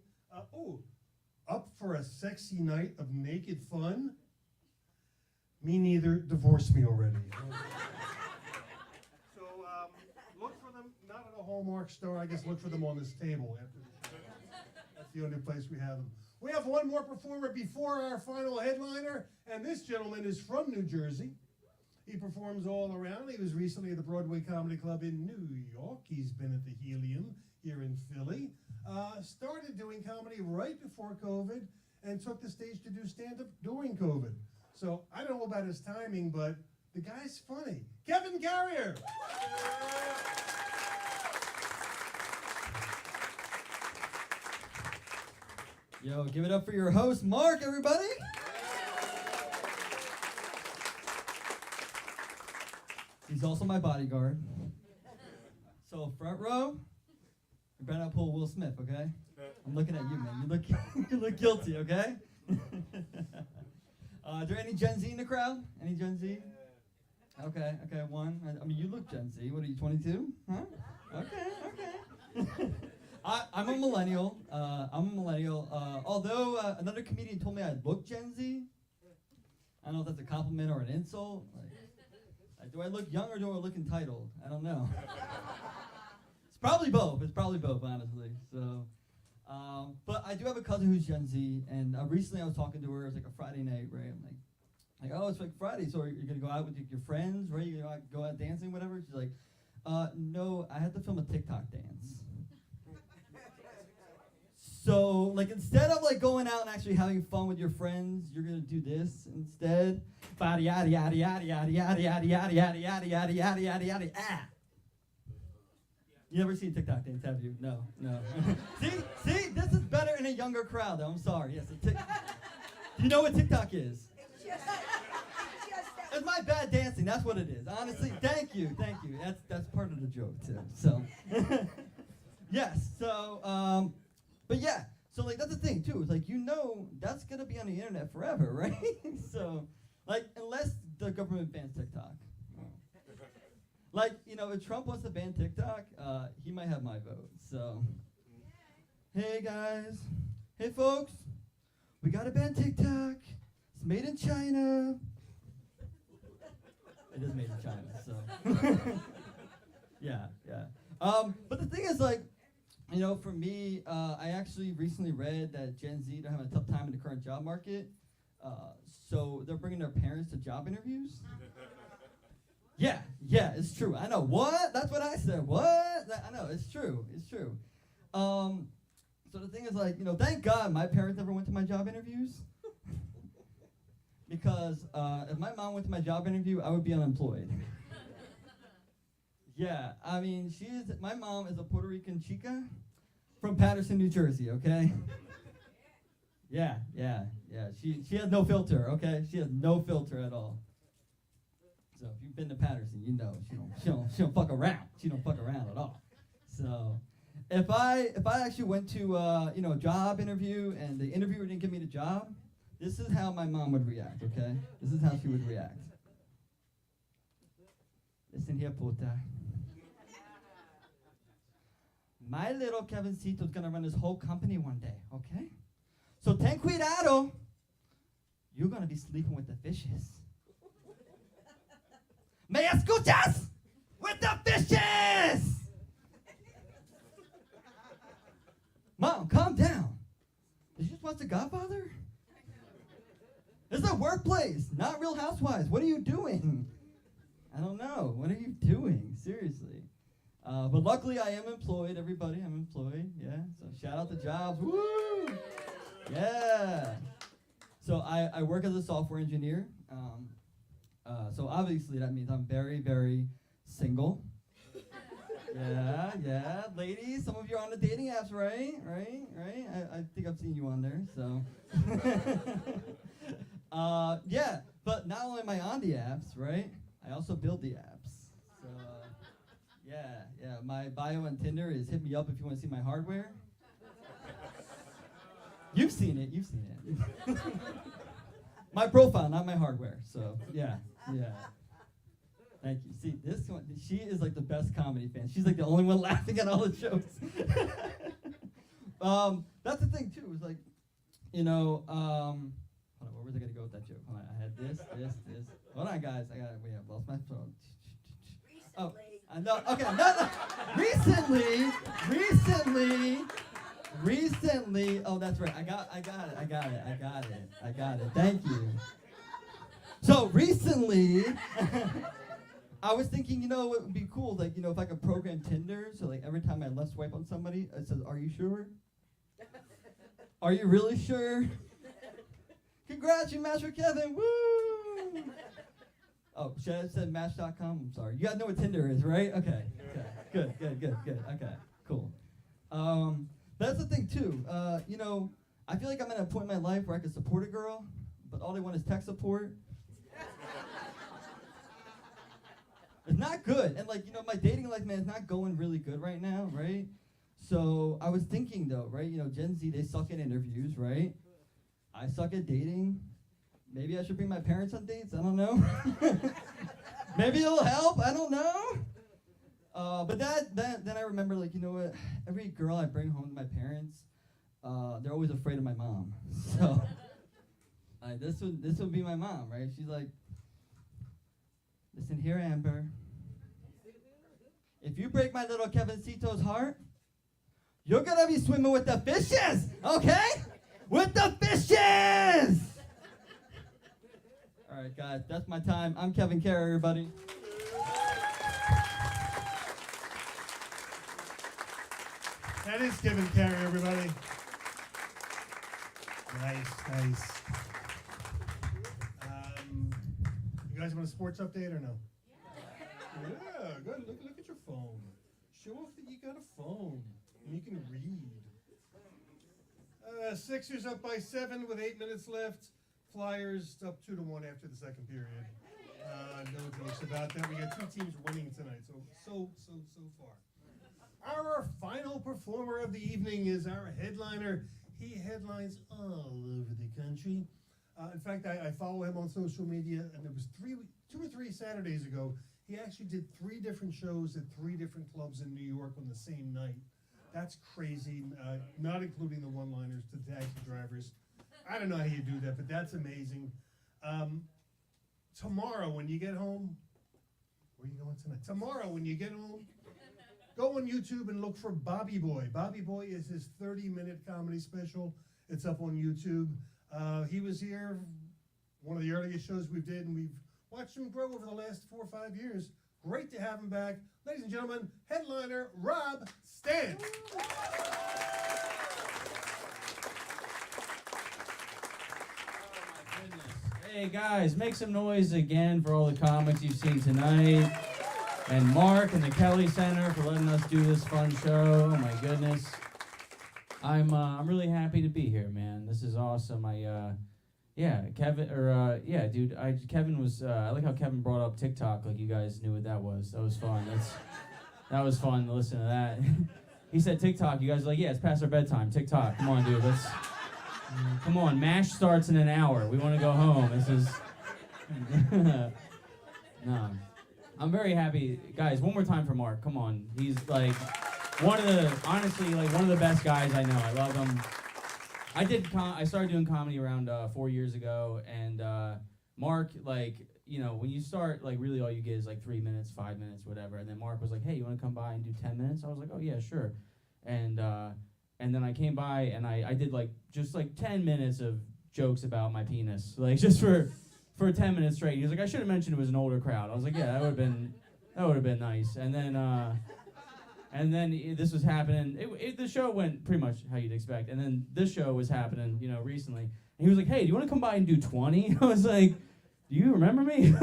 Up for a sexy night of naked fun? Me neither. Divorce me already. So look for them, not at a Hallmark store. I guess look for them on this table after the show. That's the only place we have them. We have one more performer before our final headliner, and this gentleman is from New Jersey. He performs all around. He was recently at the Broadway Comedy Club in New York. He's been at the Helium here in Philly. Started doing comedy right before COVID and took the stage to do stand-up during COVID. So I don't know about his timing, but the guy's funny. Kevin Carrier! Yo, give it up for your host, Mark, everybody. He's also my bodyguard. So front row, you better not pull Will Smith, okay? I'm looking at you, man. You look guilty, okay? Are there any Gen Z in the crowd? Any Gen Z? Okay, one. I mean, you look Gen Z. What are you, 22? Huh? Okay. I'm a millennial. Although another comedian told me I look Gen Z. I don't know if that's a compliment or an insult. Like, do I look young or do I look entitled? I don't know. It's probably both, honestly. So, but I do have a cousin who's Gen Z, and recently I was talking to her. It was like a Friday night, right? I'm like, oh, it's like Friday, so you're gonna go out with your friends, right? You're gonna go out dancing, whatever. She's like, no, I had to film a TikTok dance. So, like, instead of like going out and actually having fun with your friends, you're gonna do this instead. Yada yada yada yada yada yada yada yada yada yada yada yada yada yada. Ah. You never seen TikTok dance, have you? No. See, this is better in a younger crowd, though. I'm sorry. Yes, you know what TikTok is? It's my bad dancing. That's what it is. Honestly, thank you. That's part of the joke too. So, yes. So, but yeah. So like that's the thing too. It's like that's gonna be on the internet forever, right? So, like unless the government bans TikTok. Like, if Trump wants to ban TikTok, he might have my vote. So, hey guys, hey folks, we gotta ban TikTok. It's made in China. It is made in China, so. Yeah. But the thing is, like, for me, I actually recently read that Gen Z are having a tough time in the current job market. So they're bringing their parents to job interviews. Yeah, it's true. I know. What? That's what I said. What? I know. It's true. So the thing is, like, thank God my parents never went to my job interviews. Because if my mom went to my job interview, I would be unemployed. Yeah, I mean, my mom is a Puerto Rican chica from Patterson, New Jersey, okay? Yeah. She has no filter, okay? She has no filter at all. So if you've been to Patterson, she don't fuck around. She don't fuck around at all. So if I actually went to a job interview and the interviewer didn't give me the job, this is how my mom would react, okay? This is how she would react. Listen here, puta. My little Kevincito's gonna run this whole company one day, okay? So ten cuidado. You're gonna be sleeping with the fishes. ¿Me escuchas? With the fishes! Mom, calm down. Did you just watch The Godfather? This is a workplace, not Real Housewives. What are you doing? I don't know. What are you doing? Seriously. But luckily, I am employed, everybody. I'm employed, yeah. So shout out to jobs. Woo! Yeah. So I work as a software engineer. So obviously, that means I'm very, very single. Yeah. yeah. Ladies, some of you are on the dating apps, right? I think I've seen you on there, so. Yeah, but not only am I on the apps, right? I also build the apps. So, yeah. My bio on Tinder is hit me up if you want to see my hardware. You've seen it. My profile, not my hardware. So, yeah. Thank you. See, this one, she is like the best comedy fan. She's like the only one laughing at all the jokes. That's the thing too. Is like, hold on, where was I gonna go with that joke? Hold on, I had this. Hold on, guys. I've lost my phone. No. Recently. Oh, that's right. I got it. Thank you. So recently, I was thinking, it would be cool, like, if I could program Tinder, so like every time I left swipe on somebody, it says, "Are you sure? Are you really sure? Congrats, you matched with Kevin, woo!" Oh, should I have said Match.com? I'm sorry. You guys know what Tinder is, right? Okay. Good. Okay, cool. That's the thing too. I feel like I'm at a point in my life where I can support a girl, but all they want is tech support. It's not good. And my dating life, man, is not going really good right now, right? So I was thinking though, right? Gen Z, they suck at interviews, right? I suck at dating. Maybe I should bring my parents on dates. I don't know. Maybe it'll help. I don't know. But then I remember, you know what? Every girl I bring home to my parents, they're always afraid of my mom. So this would be my mom, right? She's like, "Listen here, Amber. If you break my little Kevincito's heart, you're gonna be swimming with the fishes, okay? With the fishes!" All right, guys, that's my time. I'm Kevin Carey, everybody. That is Kevin Carey, everybody. Nice. You guys want a sports update or no? Yeah, good. Look at your phone. Show off that you got a phone and you can read. Sixers up by 7 with 8 minutes left. Flyers up 2-1 after the second period. No jokes about that. We got 2 teams winning tonight, so far. Our final performer of the evening is our headliner. He headlines all over the country. In fact, I follow him on social media, and it was 2 or 3 Saturdays ago. He actually did 3 different shows at 3 different clubs in New York on the same night. That's crazy, not including the one-liners to taxi drivers. I don't know how you do that, but that's amazing. Tomorrow when you get home, where are you going tonight? Tomorrow when you get home, go on YouTube and look for Bobby Boy. Bobby Boy is his 30-minute comedy special. It's up on YouTube. He was here, one of the earliest shows we did, and we've watched him grow over the last 4 or 5 years. Great to have him back. Ladies and gentlemen, headliner Rob Stant. Hey guys, make some noise again for all the comics you've seen tonight. And Mark and the Kelly Center for letting us do this fun show. Oh my goodness. I'm really happy to be here, man. This is awesome. Kevin was I like how Kevin brought up TikTok, like you guys knew what that was. That was fun. That was fun to listen to that. He said TikTok, you guys are like, yeah, it's past our bedtime. TikTok. Come on, dude. Come on, MASH starts in an hour. We want to go home. This is no. I'm very happy. Guys, one more time for Mark. Come on. He's like one of the best guys I know. I love him. I started doing comedy around 4 years ago, and Mark, when you start, really all you get is 3 minutes, 5 minutes, whatever. And then Mark was like, "Hey, you want to come by and do 10 minutes?" I was like, "Oh yeah, sure." And then I came by and I did just 10 minutes of jokes about my penis, just for 10 minutes straight. He was like, "I should have mentioned it was an older crowd." I was like, "Yeah, that would have been nice." And then this was happening. The show went pretty much how you'd expect. And then this show was happening, recently. And he was like, "Hey, do you want to come by and do 20?" I was like, "Do you remember me?"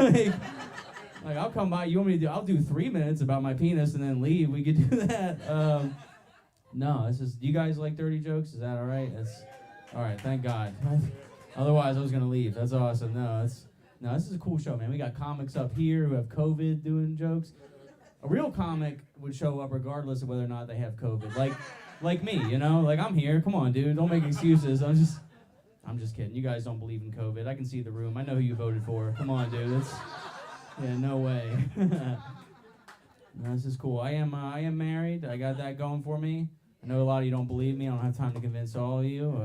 Like, I'll come by. You want me to do? I'll do 3 minutes about my penis and then leave. We could do that. No, this is. Do you guys like dirty jokes? Is that all right? That's all right. Thank God. Otherwise, I was gonna leave. That's awesome. No, this is a cool show, man. We got comics up here who have COVID doing jokes. A real comic would show up regardless of whether or not they have COVID. Like me, you know. Like, I'm here. Come on, dude. Don't make excuses. I'm just kidding. You guys don't believe in COVID. I can see the room. I know who you voted for. Come on, dude. Yeah, no way. No, this is cool. I am married. I got that going for me. I know a lot of you don't believe me. I don't have time to convince all of you.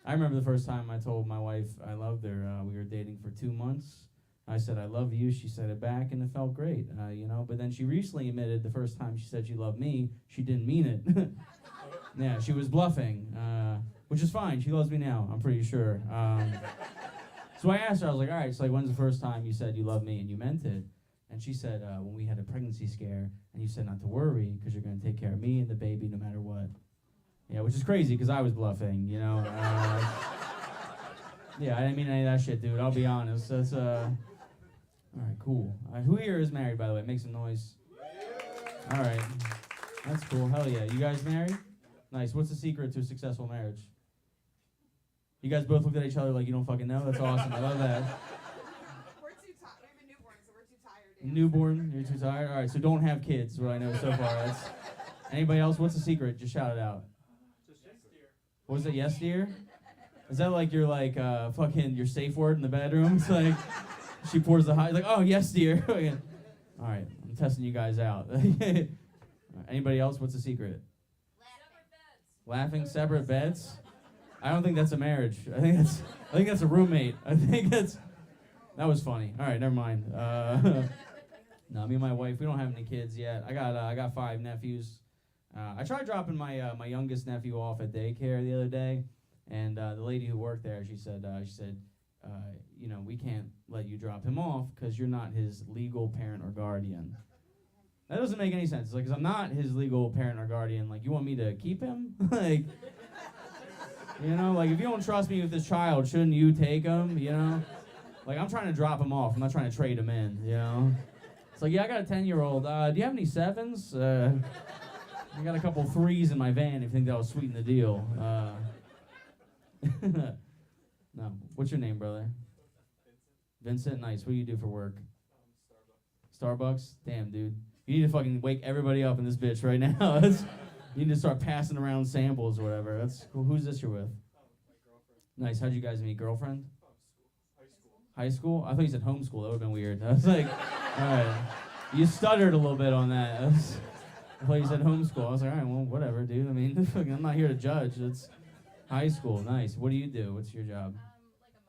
I remember the first time I told my wife I loved her. We were dating for 2 months. I said, I love you. She said it back, and it felt great, you know. But then she recently admitted the first time she said she loved me, she didn't mean it. Yeah, she was bluffing, which is fine. She loves me now, I'm pretty sure. So I asked her, I was like, all right, so like, when's the first time you said you love me and you meant it? And she said, when we had a pregnancy scare, and you said not to worry, because you're going to take care of me and the baby no matter what. Yeah, which is crazy, because I was bluffing, you know. Yeah, I didn't mean any of that shit, dude. I'll be honest. That's, all right, cool. Who here is married, by the way? Make some noise. All right. That's cool. Hell yeah. You guys married? Nice. What's the secret to a successful marriage? You guys both looked at each other like you don't fucking know? That's awesome. I love that. We're too tired. We have a newborn, so we're too tired. Newborn? You're too tired? All right, so don't have kids, what I know so far. Anybody else? What's the secret? Just shout it out. What was it? Yes, dear? Is that like your fucking your safe word in the bedroom? It's like she pours the hot. Like, oh yes, dear. All right, I'm testing you guys out. Anybody else? What's the secret? Laughing separate beds. I don't think that's a marriage. I think that's a roommate. That was funny. All right, never mind. No, me and my wife, we don't have any kids yet. I got 5 nephews. I tried dropping my youngest nephew off at daycare the other day. And the lady who worked there, she said, you know, we can't let you drop him off because you're not his legal parent or guardian. That doesn't make any sense. Like, 'cause I'm not his legal parent or guardian. Like, you want me to keep him? Like, you know, like, if you don't trust me with this child, shouldn't you take him? You know, like, I'm trying to drop him off. I'm not trying to trade him in. You know, it's like, yeah, I got a 10-year-old. Do you have any 7s? I got a couple 3s in my van. If you think that will sweeten the deal. No. What's your name, brother? Vincent. Nice. What do you do for work? Starbucks. Damn, dude. You need to fucking wake everybody up in this bitch right now. You need to start passing around samples or whatever. That's cool. Who's this you're with? My girlfriend. Nice. How'd you guys meet? Girlfriend? High school? I thought you said homeschool. That would've been weird. I was like, all right. You stuttered a little bit on that. I thought you said homeschool. I was like, all right, well, whatever, dude. I mean, I'm not here to judge. It's high school. Nice. What do you do? What's your job? Like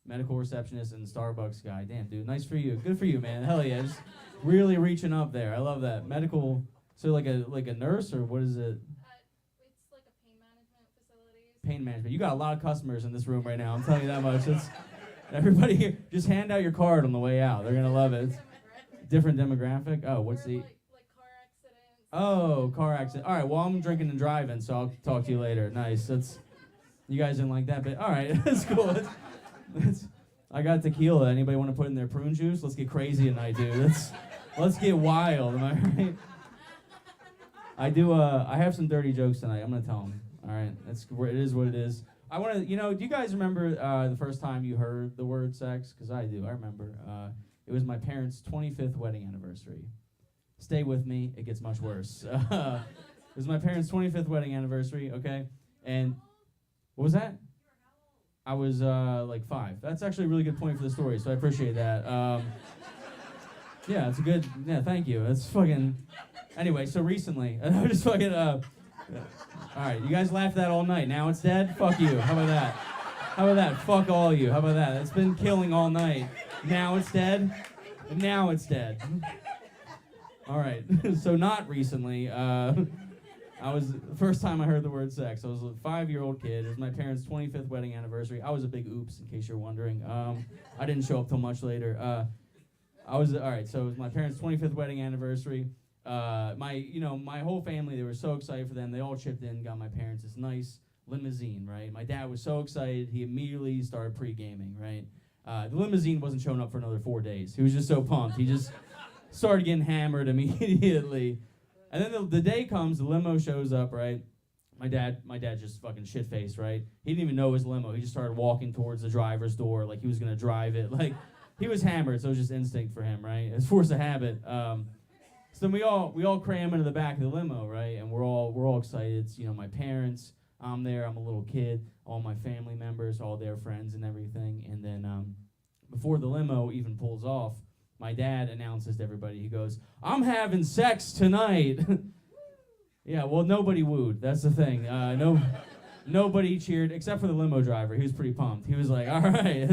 a medical receptionist. Medical receptionist and Starbucks guy. Damn, dude. Nice for you. Good for you, man. Hell yeah. Just really reaching up there. I love that. Medical. So like a nurse, or what is it? It's like a pain management facility. Pain management. You got a lot of customers in this room right now. I'm telling you that much. It's everybody here. Just hand out your card on the way out. They're gonna love it. Different demographic. Oh, what's the? Like car accidents. Oh, car accident. All right. Well, I'm drinking and driving, so I'll talk to you later. Nice. That's. You guys didn't like that, but all right. That's cool. I got tequila. Anybody want to put in their prune juice? Let's get crazy tonight, dude. Let's get wild. Am I right? I have some dirty jokes tonight. I'm gonna tell them. All right. It is what it is. I want to. You know, do you guys remember the first time you heard the word sex? Because I do. I remember. It was my parents' 25th wedding anniversary. Stay with me. It gets much worse. It was my parents' 25th wedding anniversary. Okay. And what was that? I was like 5. That's actually a really good point for the story, so I appreciate that. Yeah, it's a good. Yeah, thank you. That's fucking. Anyway, so recently, I just fucking. All right, you guys laughed at that all night. Now it's dead. Fuck you. How about that? How about that? Fuck all you. How about that? It's been killing all night. Now it's dead. Now it's dead. All right. So not recently. I was the first time I heard the word sex. I was a 5-year-old kid. It was my parents' 25th wedding anniversary. I was a big oops, in case you're wondering. I didn't show up till much later. All right. So it was my parents' 25th wedding anniversary. My whole family, they were so excited for them. They all chipped in, got my parents this nice limousine, right? My dad was so excited, he immediately started pre-gaming, right? The limousine wasn't showing up for another 4 days. He was just so pumped. He just started getting hammered immediately. And then the day comes, the limo shows up, right? My dad just fucking shit-faced, right? He didn't even know it was limo. He just started walking towards the driver's door like he was gonna drive it. Like, he was hammered, so it was just instinct for him, right? It's force of habit. So then we all cram into the back of the limo, right? And we're all excited. It's, my parents. I'm there. I'm a little kid. All my family members, all their friends and everything. And then before the limo even pulls off, my dad announces to everybody. He goes, "I'm having sex tonight." Yeah. Well, nobody wooed. That's the thing. Nobody cheered except for the limo driver. He was pretty pumped. He was like, "All right."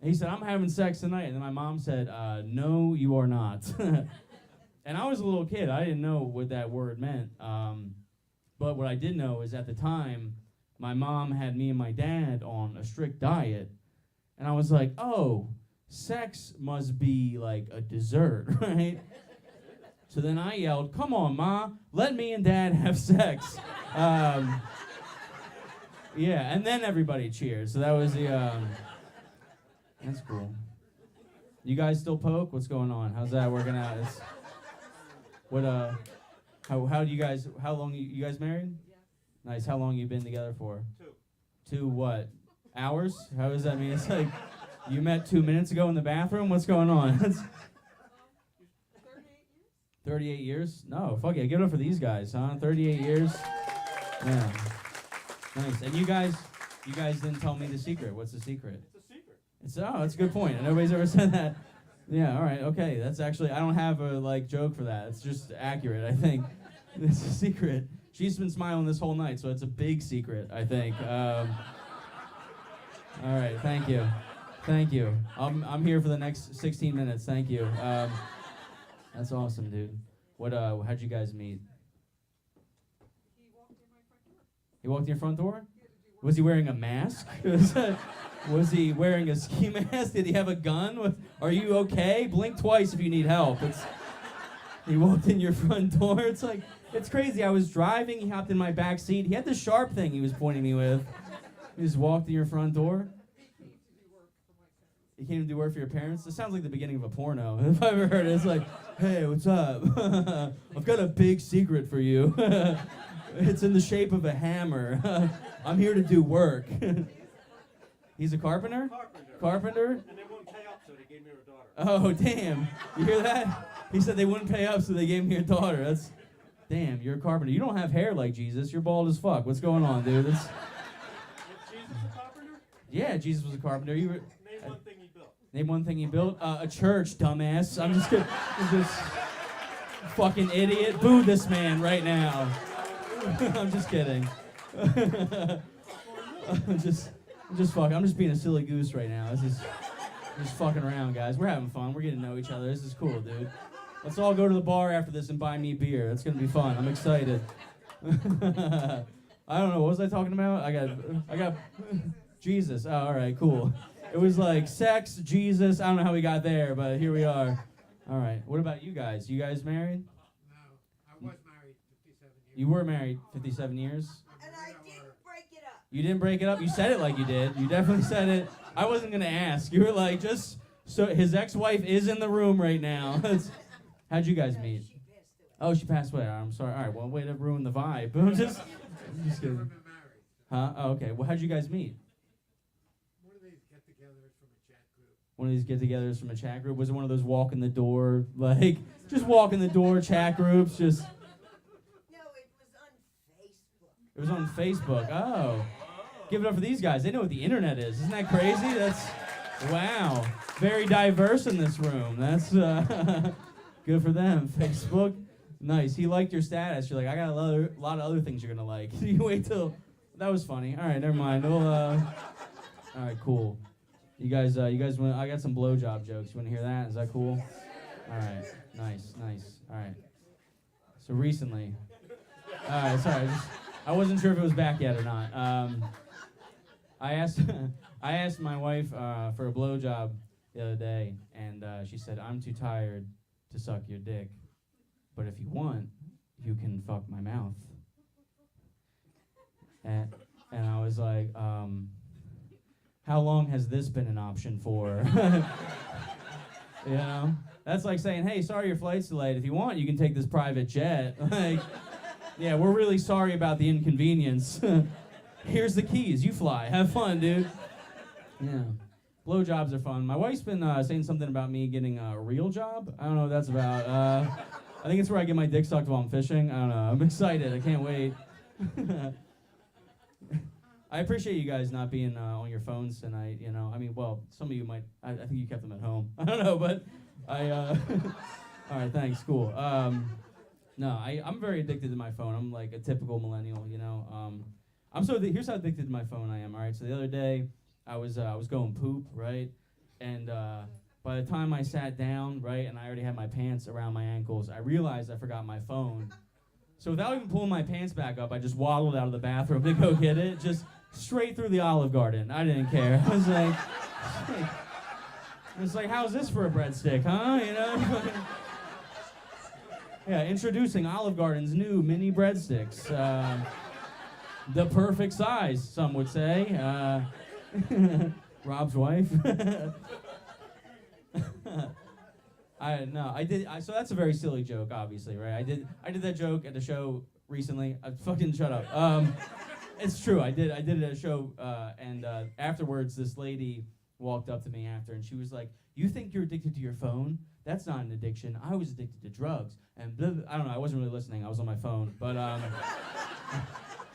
He said, "I'm having sex tonight." And then my mom said, "No, you are not." And I was a little kid. I didn't know what that word meant. But what I did know is at the time, my mom had me and my dad on a strict diet. And I was like, oh, sex must be like a dessert, right? So then I yelled, "Come on, Ma, let me and Dad have sex." Yeah, and then everybody cheered. So that was the... That's cool. You guys still poke? What's going on? How's that working out? How long you guys married? Yeah. Nice. How long you been together for? 2. 2 what? Hours? How does that mean? It's like you met 2 minutes ago in the bathroom? What's going on? 38 years? No, fuck it. Give it up for these guys, huh? 38 years? Yeah. Nice. And you guys didn't tell me the secret. What's the secret? It's a secret. That's a good point. Nobody's ever said that. Yeah, all right, okay. That's actually, I don't have a joke for that. It's just accurate, I think. It's a secret. She's been smiling this whole night, so it's a big secret, I think. All right, thank you. Thank you. I'm here for the next 16 minutes. Thank you. That's awesome, dude. How'd you guys meet? He walked in your front door? Was he wearing a mask? Was he wearing a ski mask? Did he have a gun? Are you okay? Blink twice if you need help. He walked in your front door. It's like, it's crazy. I was driving. He hopped in my back seat. He had the sharp thing he was pointing me with. He just walked in your front door. He came to do work for your parents? This sounds like the beginning of a porno. If I've ever heard it, it's like, "Hey, what's up? I've got a big secret for you. It's in the shape of a hammer. I'm here to do work." He's a carpenter? Carpenter? And they wouldn't pay up, so they gave me her daughter. Oh, damn. You hear that? He said they wouldn't pay up, so they gave me your daughter. Damn, you're a carpenter. You don't have hair like Jesus. You're bald as fuck. What's going on, dude? Was Jesus a carpenter? Yeah, Jesus was a carpenter. Name one thing he built. Name one thing he built? A church, dumbass. I'm just kidding. Fucking idiot. Boo this man right now. I'm just kidding. I'm just being a silly goose right now. This is just fucking around, guys. We're having fun. We're getting to know each other. This is cool, dude. Let's all go to the bar after this and buy me beer. That's gonna be fun. I'm excited. I don't know. What was I talking about? I got Jesus. Oh, all right, cool. It was like sex, Jesus. I don't know how we got there, but here we are. All right. What about you guys? You guys married? No, I was married 57 years. You were married 57 years? And I didn't break it up. You didn't break it up? You said it like you did. You definitely said it. I wasn't going to ask. You were like, just so his ex-wife is in the room right now. How'd you guys meet? Oh, she passed away. I'm sorry. All right, well, way to ruin the vibe. I'm just kidding. Huh? Oh, okay. Well, how'd you guys meet? One of these get-togethers from a chat group. One of these get-togethers from a chat group? Was it one of those walk in the door, like, just walk in the door chat groups? Just. No, it was on Facebook. It was on Facebook. Oh. Give it up for these guys. They know what the internet is. Isn't that crazy? That's, wow. Very diverse in this room. That's good for them. Facebook. Nice. He liked your status. You're like, I got a lot of other things you're going to like. You wait till. That was funny. All right, never mind. We'll, all right, cool. You guys want, I got some blowjob jokes. You want to hear that? Is that cool? All right. Nice. All right. So recently. All right, sorry. I wasn't sure if it was back yet or not. I asked my wife for a blowjob the other day, and she said, "I'm too tired to suck your dick, but if you want, you can fuck my mouth." And I was like, how long has this been an option for? You know? That's like saying, hey, sorry your flight's delayed. If you want, you can take this private jet. Like, yeah, we're really sorry about the inconvenience. Here's the keys. You fly. Have fun, dude. Yeah. Blowjobs are fun. My wife's been saying something about me getting a real job. I don't know what that's about. I think it's where I get my dick sucked while I'm fishing. I don't know. I'm excited. I can't wait. I appreciate you guys not being on your phones tonight. You know, I mean, well, some of you might. I think you kept them at home. I don't know, but I. All right, thanks. Cool. No, I'm very addicted to my phone. I'm like a typical millennial. You know, I'm so. Here's how addicted to my phone I am. All right, so the other day, I was going poop, right, and by the time I sat down, right, and I already had my pants around my ankles, I realized I forgot my phone. So without even pulling my pants back up, I just waddled out of the bathroom to go get it, just straight through the Olive Garden. I didn't care. I was like, how's this for a breadstick, huh? You know? Yeah, introducing Olive Garden's new mini breadsticks. The perfect size, some would say. Rob's wife. So that's a very silly joke, obviously, right? I did that joke at a show recently. Fucking shut up. It's true. I did it at a show, and afterwards, this lady walked up to me after, and she was like, "You think you're addicted to your phone? That's not an addiction. I was addicted to drugs." And blah, blah. I don't know. I wasn't really listening. I was on my phone, but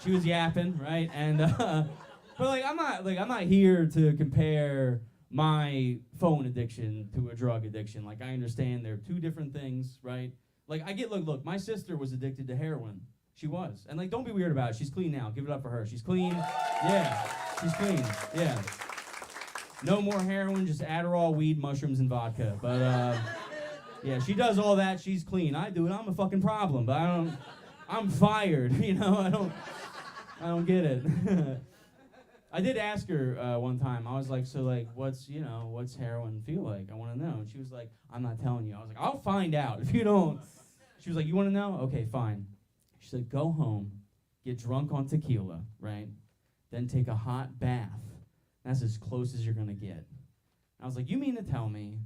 she was yapping, right? And but I'm not here to compare my phone addiction to a drug addiction. Like, I understand they're two different things, right? Like, I get, look, my sister was addicted to heroin. She was. And, like, don't be weird about it. She's clean now. Give it up for her. She's clean. Yeah. She's clean. Yeah. No more heroin, just Adderall, weed, mushrooms, and vodka. But, yeah, she does all that. She's clean. I do it. I'm a fucking problem. But I'm fired, you know? I don't get it. I did ask her one time. I was like, so, like, what's heroin feel like? I want to know. And she was like, I'm not telling you. I was like, I'll find out if you don't. She was like, you want to know? Okay, fine. She said, go home, get drunk on tequila, right? Then take a hot bath. That's as close as you're going to get. I was like, you mean to tell me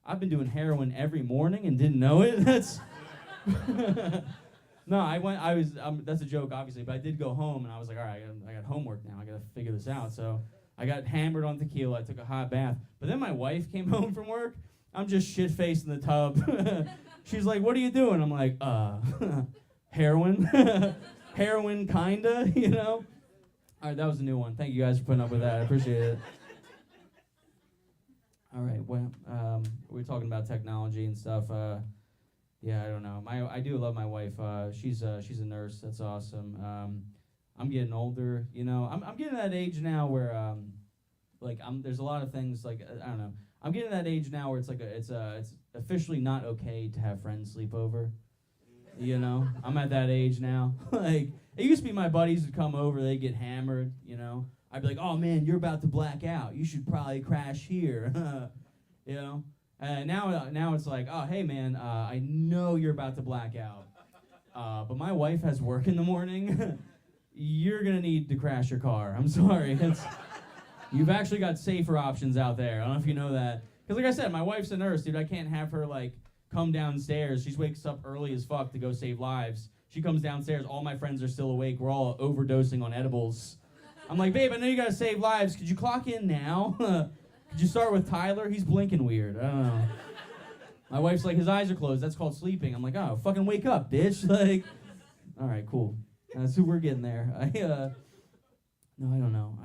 I've been doing heroin every morning and didn't know it? That's... No, that's a joke, obviously, but I did go home, and I was like, all right, I got homework now. I got to figure this out. So I got hammered on tequila. I took a hot bath. But then my wife came home from work. I'm just shit-faced in the tub. She's like, what are you doing? I'm like, heroin. Heroin, kinda, you know? All right, that was a new one. Thank you guys for putting up with that. I appreciate it. All right, well, we're talking about technology and stuff. Yeah, I don't know. I do love my wife. She's a nurse. That's awesome. I'm getting older. You know, I'm getting to that age now where there's a lot of things like I don't know. I'm getting to that age now where it's like it's officially not okay to have friends sleep over. You know, I'm at that age now. Like, it used to be my buddies would come over, they'd get hammered. You know, I'd be like, oh man, you're about to black out. You should probably crash here. You know. Now it's like, oh, hey, man, I know you're about to black out, but my wife has work in the morning. You're going to need to crash your car. I'm sorry. You've actually got safer options out there. I don't know if you know that. Because like I said, my wife's a nurse, dude. I can't have her, like, come downstairs. She wakes up early as fuck to go save lives. She comes downstairs. All my friends are still awake. We're all overdosing on edibles. I'm like, babe, I know you got to save lives. Could you clock in now? Could you start with Tyler? He's blinking weird. I don't know. My wife's like, his eyes are closed. That's called sleeping. I'm like, oh, fucking wake up, bitch. Like, all right, cool. So we're getting there. No, I don't know.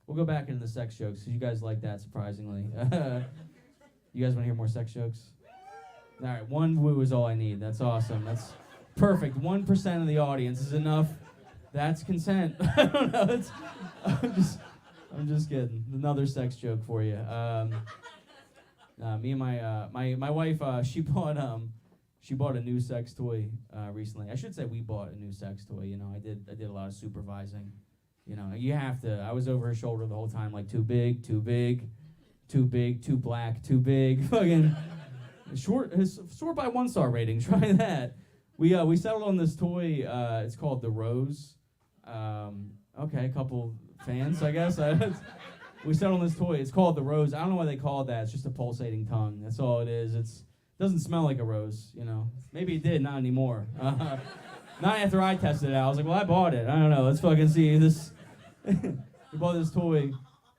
We'll go back into the sex jokes because you guys like that, surprisingly. You guys want to hear more sex jokes? All right, one woo is all I need. That's awesome. That's perfect. 1% of the audience is enough. That's consent. I don't know. I'm just kidding. Another sex joke for you. Me and my wife, she bought a new sex toy recently. I should say we bought a new sex toy. You know, I did a lot of supervising. You know, you have to. I was over her shoulder the whole time, like too big, too big, too big, too black, too big. Fucking short by 1-star rating. Try that. We settled on this toy. It's called the Rose. Okay, a couple fans, I guess. we settled on this toy. It's called the Rose. I don't know why they call it that. It's just a pulsating tongue. That's all it is. It doesn't smell like a rose, you know. Maybe it did, not anymore. Not after I tested it out. I was like, well, I bought it. I don't know. Let's fucking see this. We bought this toy.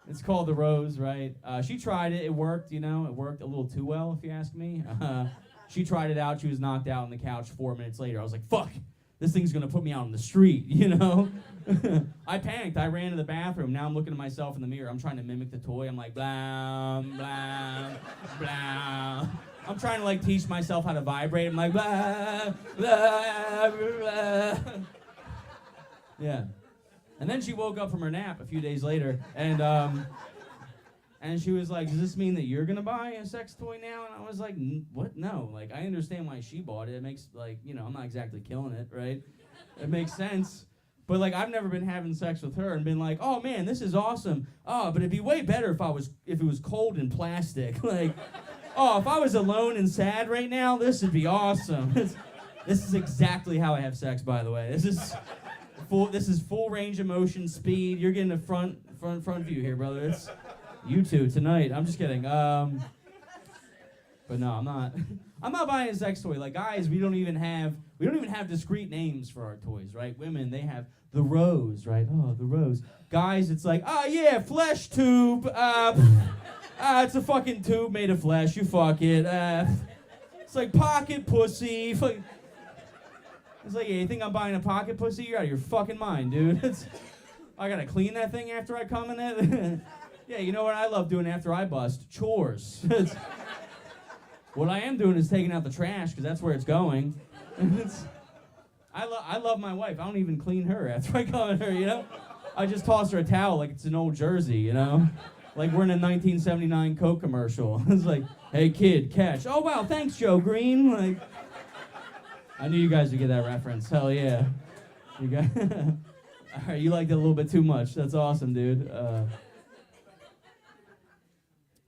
It's called the Rose, right? She tried it. It worked, you know. It worked a little too well, if you ask me. She tried it out. She was knocked out on the couch 4 minutes later. I was like, fuck. This thing's going to put me out on the street, you know? I panicked. I ran to the bathroom. Now I'm looking at myself in the mirror. I'm trying to mimic the toy. I'm like, blah, blah, blah. I'm trying to, like, teach myself how to vibrate. I'm like, blah, blah, blah. Yeah. And then she woke up from her nap a few days later, and she was like, does this mean that you're going to buy a sex toy now? And I was like, what? No. Like, I understand why she bought it. It makes, like, you know, I'm not exactly killing it, right? It makes sense. But, like, I've never been having sex with her and been like, oh, man, this is awesome. Oh, but it'd be way better if it was cold and plastic. Like, oh, if I was alone and sad right now, this would be awesome. This is exactly how I have sex, by the way. This is full range of motion, speed. You're getting a front view here, brother. It's you two tonight. I'm just kidding. But no, I'm not. I'm not buying a sex toy. Like, guys, we don't even have discrete names for our toys, right? Women, they have the Rose, right? Oh, the Rose. Guys, it's like, oh yeah, flesh tube. It's a fucking tube made of flesh. You fuck it. It's like pocket pussy. It's like, yeah, you think I'm buying a pocket pussy? You're out of your fucking mind, dude. I gotta clean that thing after I come in it. Yeah, you know what I love doing after I bust? Chores. What I am doing is taking out the trash, because that's where it's going. I love my wife. I don't even clean her after I come in her, you know? I just toss her a towel like it's an old jersey, you know? Like we're in a 1979 Coke commercial. It's like, hey kid, catch. Oh wow, thanks Joe Green. Like, I knew you guys would get that reference. Hell yeah. You guys, all right, you liked it a little bit too much. That's awesome, dude.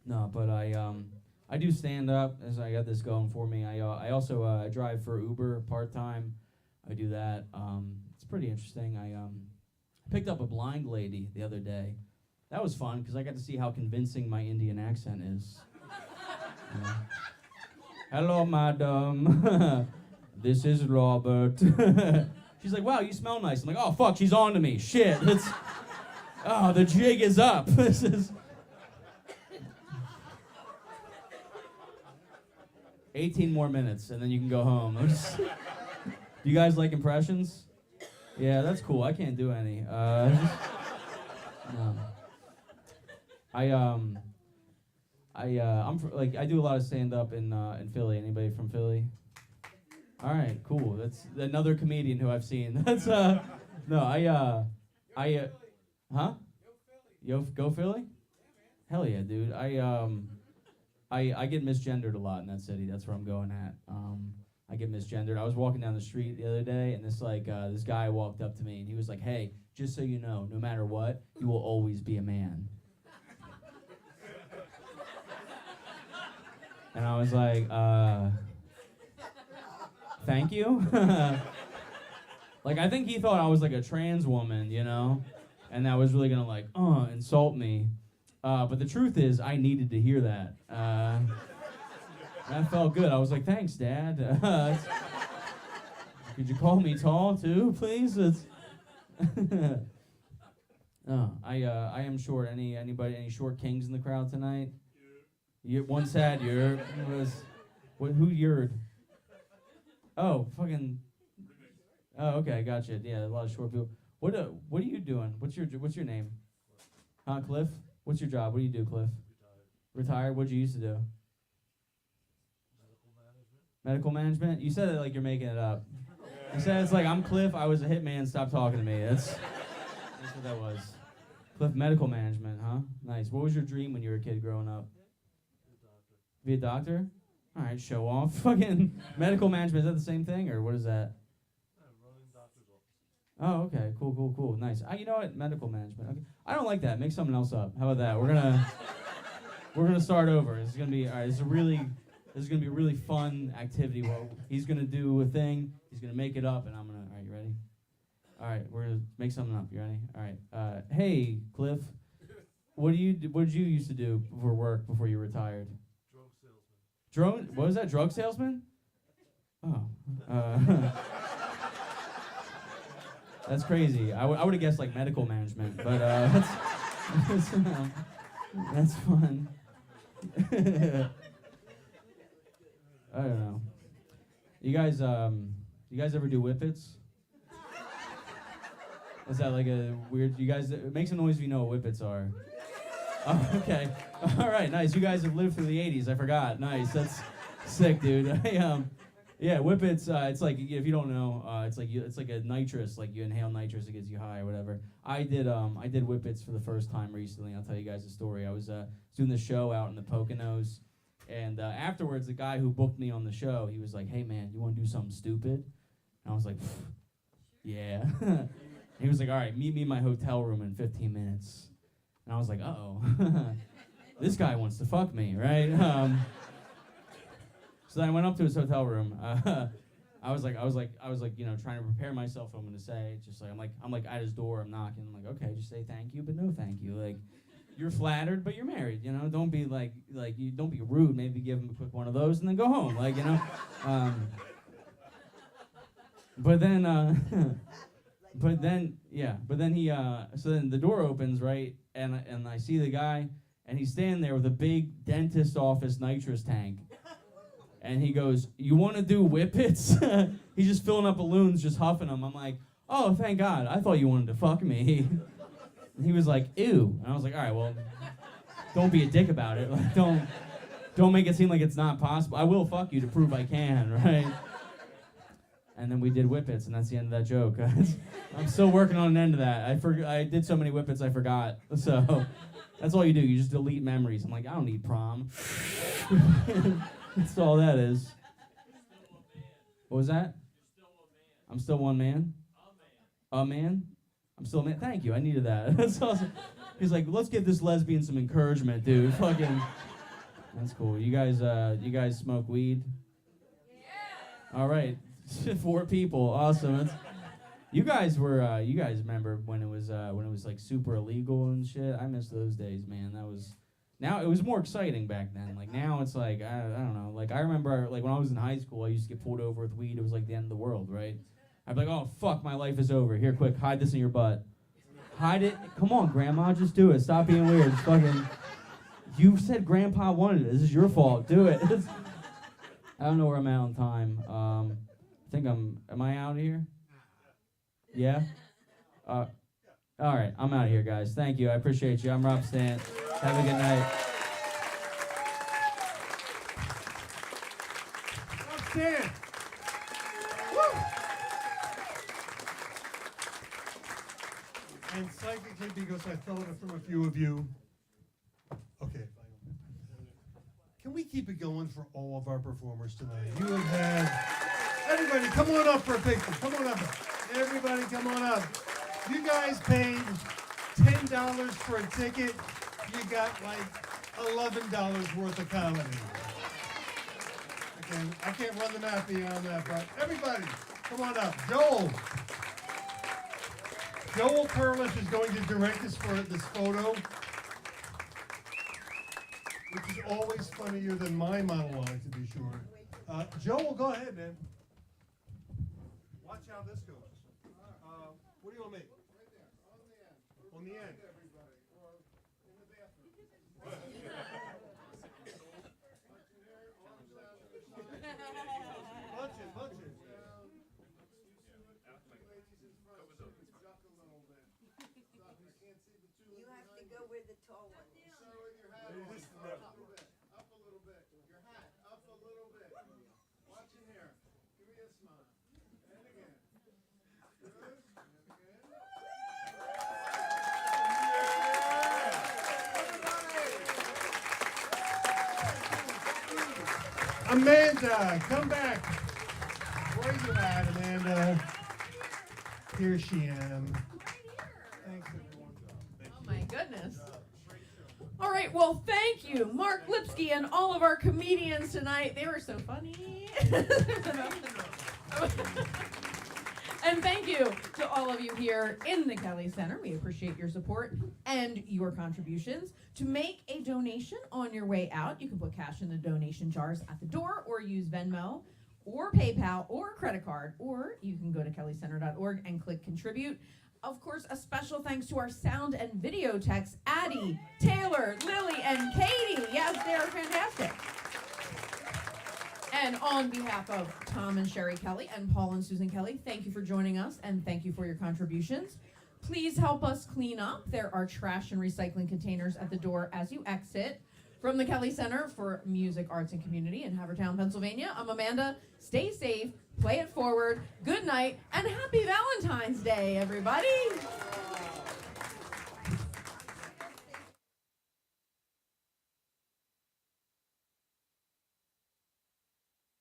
No, but I do stand up, as I got this going for me. I also drive for Uber part-time. I do that. It's pretty interesting. I picked up a blind lady the other day. That was fun, because I got to see how convincing my Indian accent is. Hello, madam. This is Robert. She's like, wow, you smell nice. I'm like, oh, fuck, she's on to me. Shit. Oh, the jig is up. This is... 18 more minutes, and then you can go home. Do you guys like impressions? Yeah, that's cool. I can't do any. No. I do a lot of stand-up in Philly. Anybody from Philly? All right, cool. That's another comedian who I've seen. That's huh? Go Philly? Hell yeah, dude. I get misgendered a lot in that city. That's where I'm going at. I get misgendered. I was walking down the street the other day, and this guy walked up to me, and he was like, hey, just so you know, no matter what, you will always be a man. And I was like, thank you? Like, I think he thought I was like a trans woman, you know? And that was really gonna insult me. But the truth is, I needed to hear that. That felt good. I was like, thanks, Dad. Could you call me tall, too, please? I am short. Any short kings in the crowd tonight? One sad yurt. Who yurt? Oh, fucking. Oh, okay, gotcha. Yeah, a lot of short people. What are you doing? What's your name? Huh, Cliff? What's your job? What do you do, Cliff? Retired? What'd you used to do? Medical management? You said it like you're making it up. You said it's like, I'm Cliff, I was a hitman, stop talking to me. That's what that was. Cliff, medical management, huh? Nice. What was your dream when you were a kid growing up? Be a doctor? All right, show off. Fucking medical management, is that the same thing, or what is that? Oh, okay. Cool. Nice. You know what? Medical management. Okay. I don't like that. Make something else up. How about that? We're gonna start over. This is gonna be all right. This is gonna be a really fun activity. Well, he's gonna do a thing. He's gonna make it up, and I'm gonna. All right, you ready? All right, we're gonna make something up. You ready? All right. Hey, Cliff. What did you used to do for work before you retired? Drug salesman. Drone? What was that? Drug salesman? Oh. That's crazy. I would have guessed like medical management, but that's fun. I don't know. You guys ever do whippets? Is that like a weird? You guys make some noise if you know what whippets are. Oh, okay. All right, nice. You guys have lived through the '80s. I forgot. Nice. That's sick, dude. Yeah, whippets. It's like if you don't know, it's like a nitrous. Like you inhale nitrous, it gets you high or whatever. I did whippets for the first time recently. I'll tell you guys a story. I was doing the show out in the Poconos, and afterwards, the guy who booked me on the show, he was like, "Hey man, you want to do something stupid?" And I was like, "Yeah." He was like, "All right, meet me in my hotel room in 15 minutes." And I was like, "Uh-oh, this guy wants to fuck me, right?" So then I went up to his hotel room. I was like, you know, trying to prepare myself. What I'm gonna say, just like I'm like at his door. I'm knocking. I'm like, okay, just say thank you, but no thank you. Like, you're flattered, but you're married. You know, don't be like you don't be rude. Maybe give him a quick one of those and then go home. Like, you know. But then he so then the door opens, right, and I see the guy, and he's standing there with a big dentist office nitrous tank. And he goes, "You want to do whippets?" He's just filling up balloons, just huffing them. I'm like, "Oh, thank God. I thought you wanted to fuck me." And he was like, "Ew." And I was like, "All right, well, don't be a dick about it. Like, don't make it seem like it's not possible. I will fuck you to prove I can, right?" And then we did whippets, and that's the end of that joke. I'm still working on an end of that. I did so many whippets I forgot. So that's all you do. You just delete memories. I'm like, I don't need prom. That's all that is. What was that? I'm still one man. A man? I'm still a man. Thank you. I needed that. That's awesome. He's like, let's give this lesbian some encouragement, dude. Fucking. That's cool. You guys smoke weed? Yeah. All right. 4 people. Awesome. You guys remember when it was like super illegal and shit? I miss those days, man. Now it was more exciting back then. Like now it's like I don't know. Like I remember like when I was in high school, I used to get pulled over with weed. It was like the end of the world, right? I'd be like, "Oh fuck, my life is over. Here, quick, hide this in your butt. Hide it. Come on, Grandma, just do it. Stop being weird. Just fucking. You said Grandpa wanted it. This is your fault. Do it." I don't know where I'm at on time. I think am I out of here? Yeah? All right, I'm out of here, guys. Thank you. I appreciate you. I'm Rob Stant. Have a good night. Rob Stant. Woo! And psychically, because I felt it from a few of you. Okay. Can we keep it going for all of our performers tonight? You have had... Everybody, come on up for a picture. Come on up. Everybody, come on up. You guys paid $10 for a ticket. You got like $11 worth of comedy. Okay, I can't run the math beyond that, but everybody, come on up. Joel Perlis is going to direct us for this photo, which is always funnier than my monologue, to be sure. Joel, go ahead, man. Watch how this goes. What do you want to make? Right there, on the end. On the end. Everybody, or in the bathroom. Bunch it. You have to go with the tall one. Start with your hat on. Up a little bit. Your hat up a little bit. Watch in here. Give me a smile. And again. Good. And again. Amanda, come back. Where are you at, Amanda? Here she am. Thanks, everyone. Oh my goodness. All right, well, thank you, Mark Lipsky and all of our comedians tonight. They were so funny. And thank you to all of you here in the Kelly Center. We appreciate your support and your contributions. To make a donation on your way out, you can put cash in the donation jars at the door or use Venmo or PayPal or credit card, or you can go to kellycenter.org and click contribute. Of course, a special thanks to our sound and video techs, Addie, Taylor, Lily, and Katie. Yes, they are fantastic. And on behalf of Tom and Sherry Kelly and Paul and Susan Kelly, thank you for joining us and thank you for your contributions. Please help us clean up. There are trash and recycling containers at the door as you exit. From the Kelly Center for Music, Arts, and Community in Havertown, Pennsylvania, I'm Amanda. Stay safe, play it forward, good night, and happy Valentine's Day, everybody.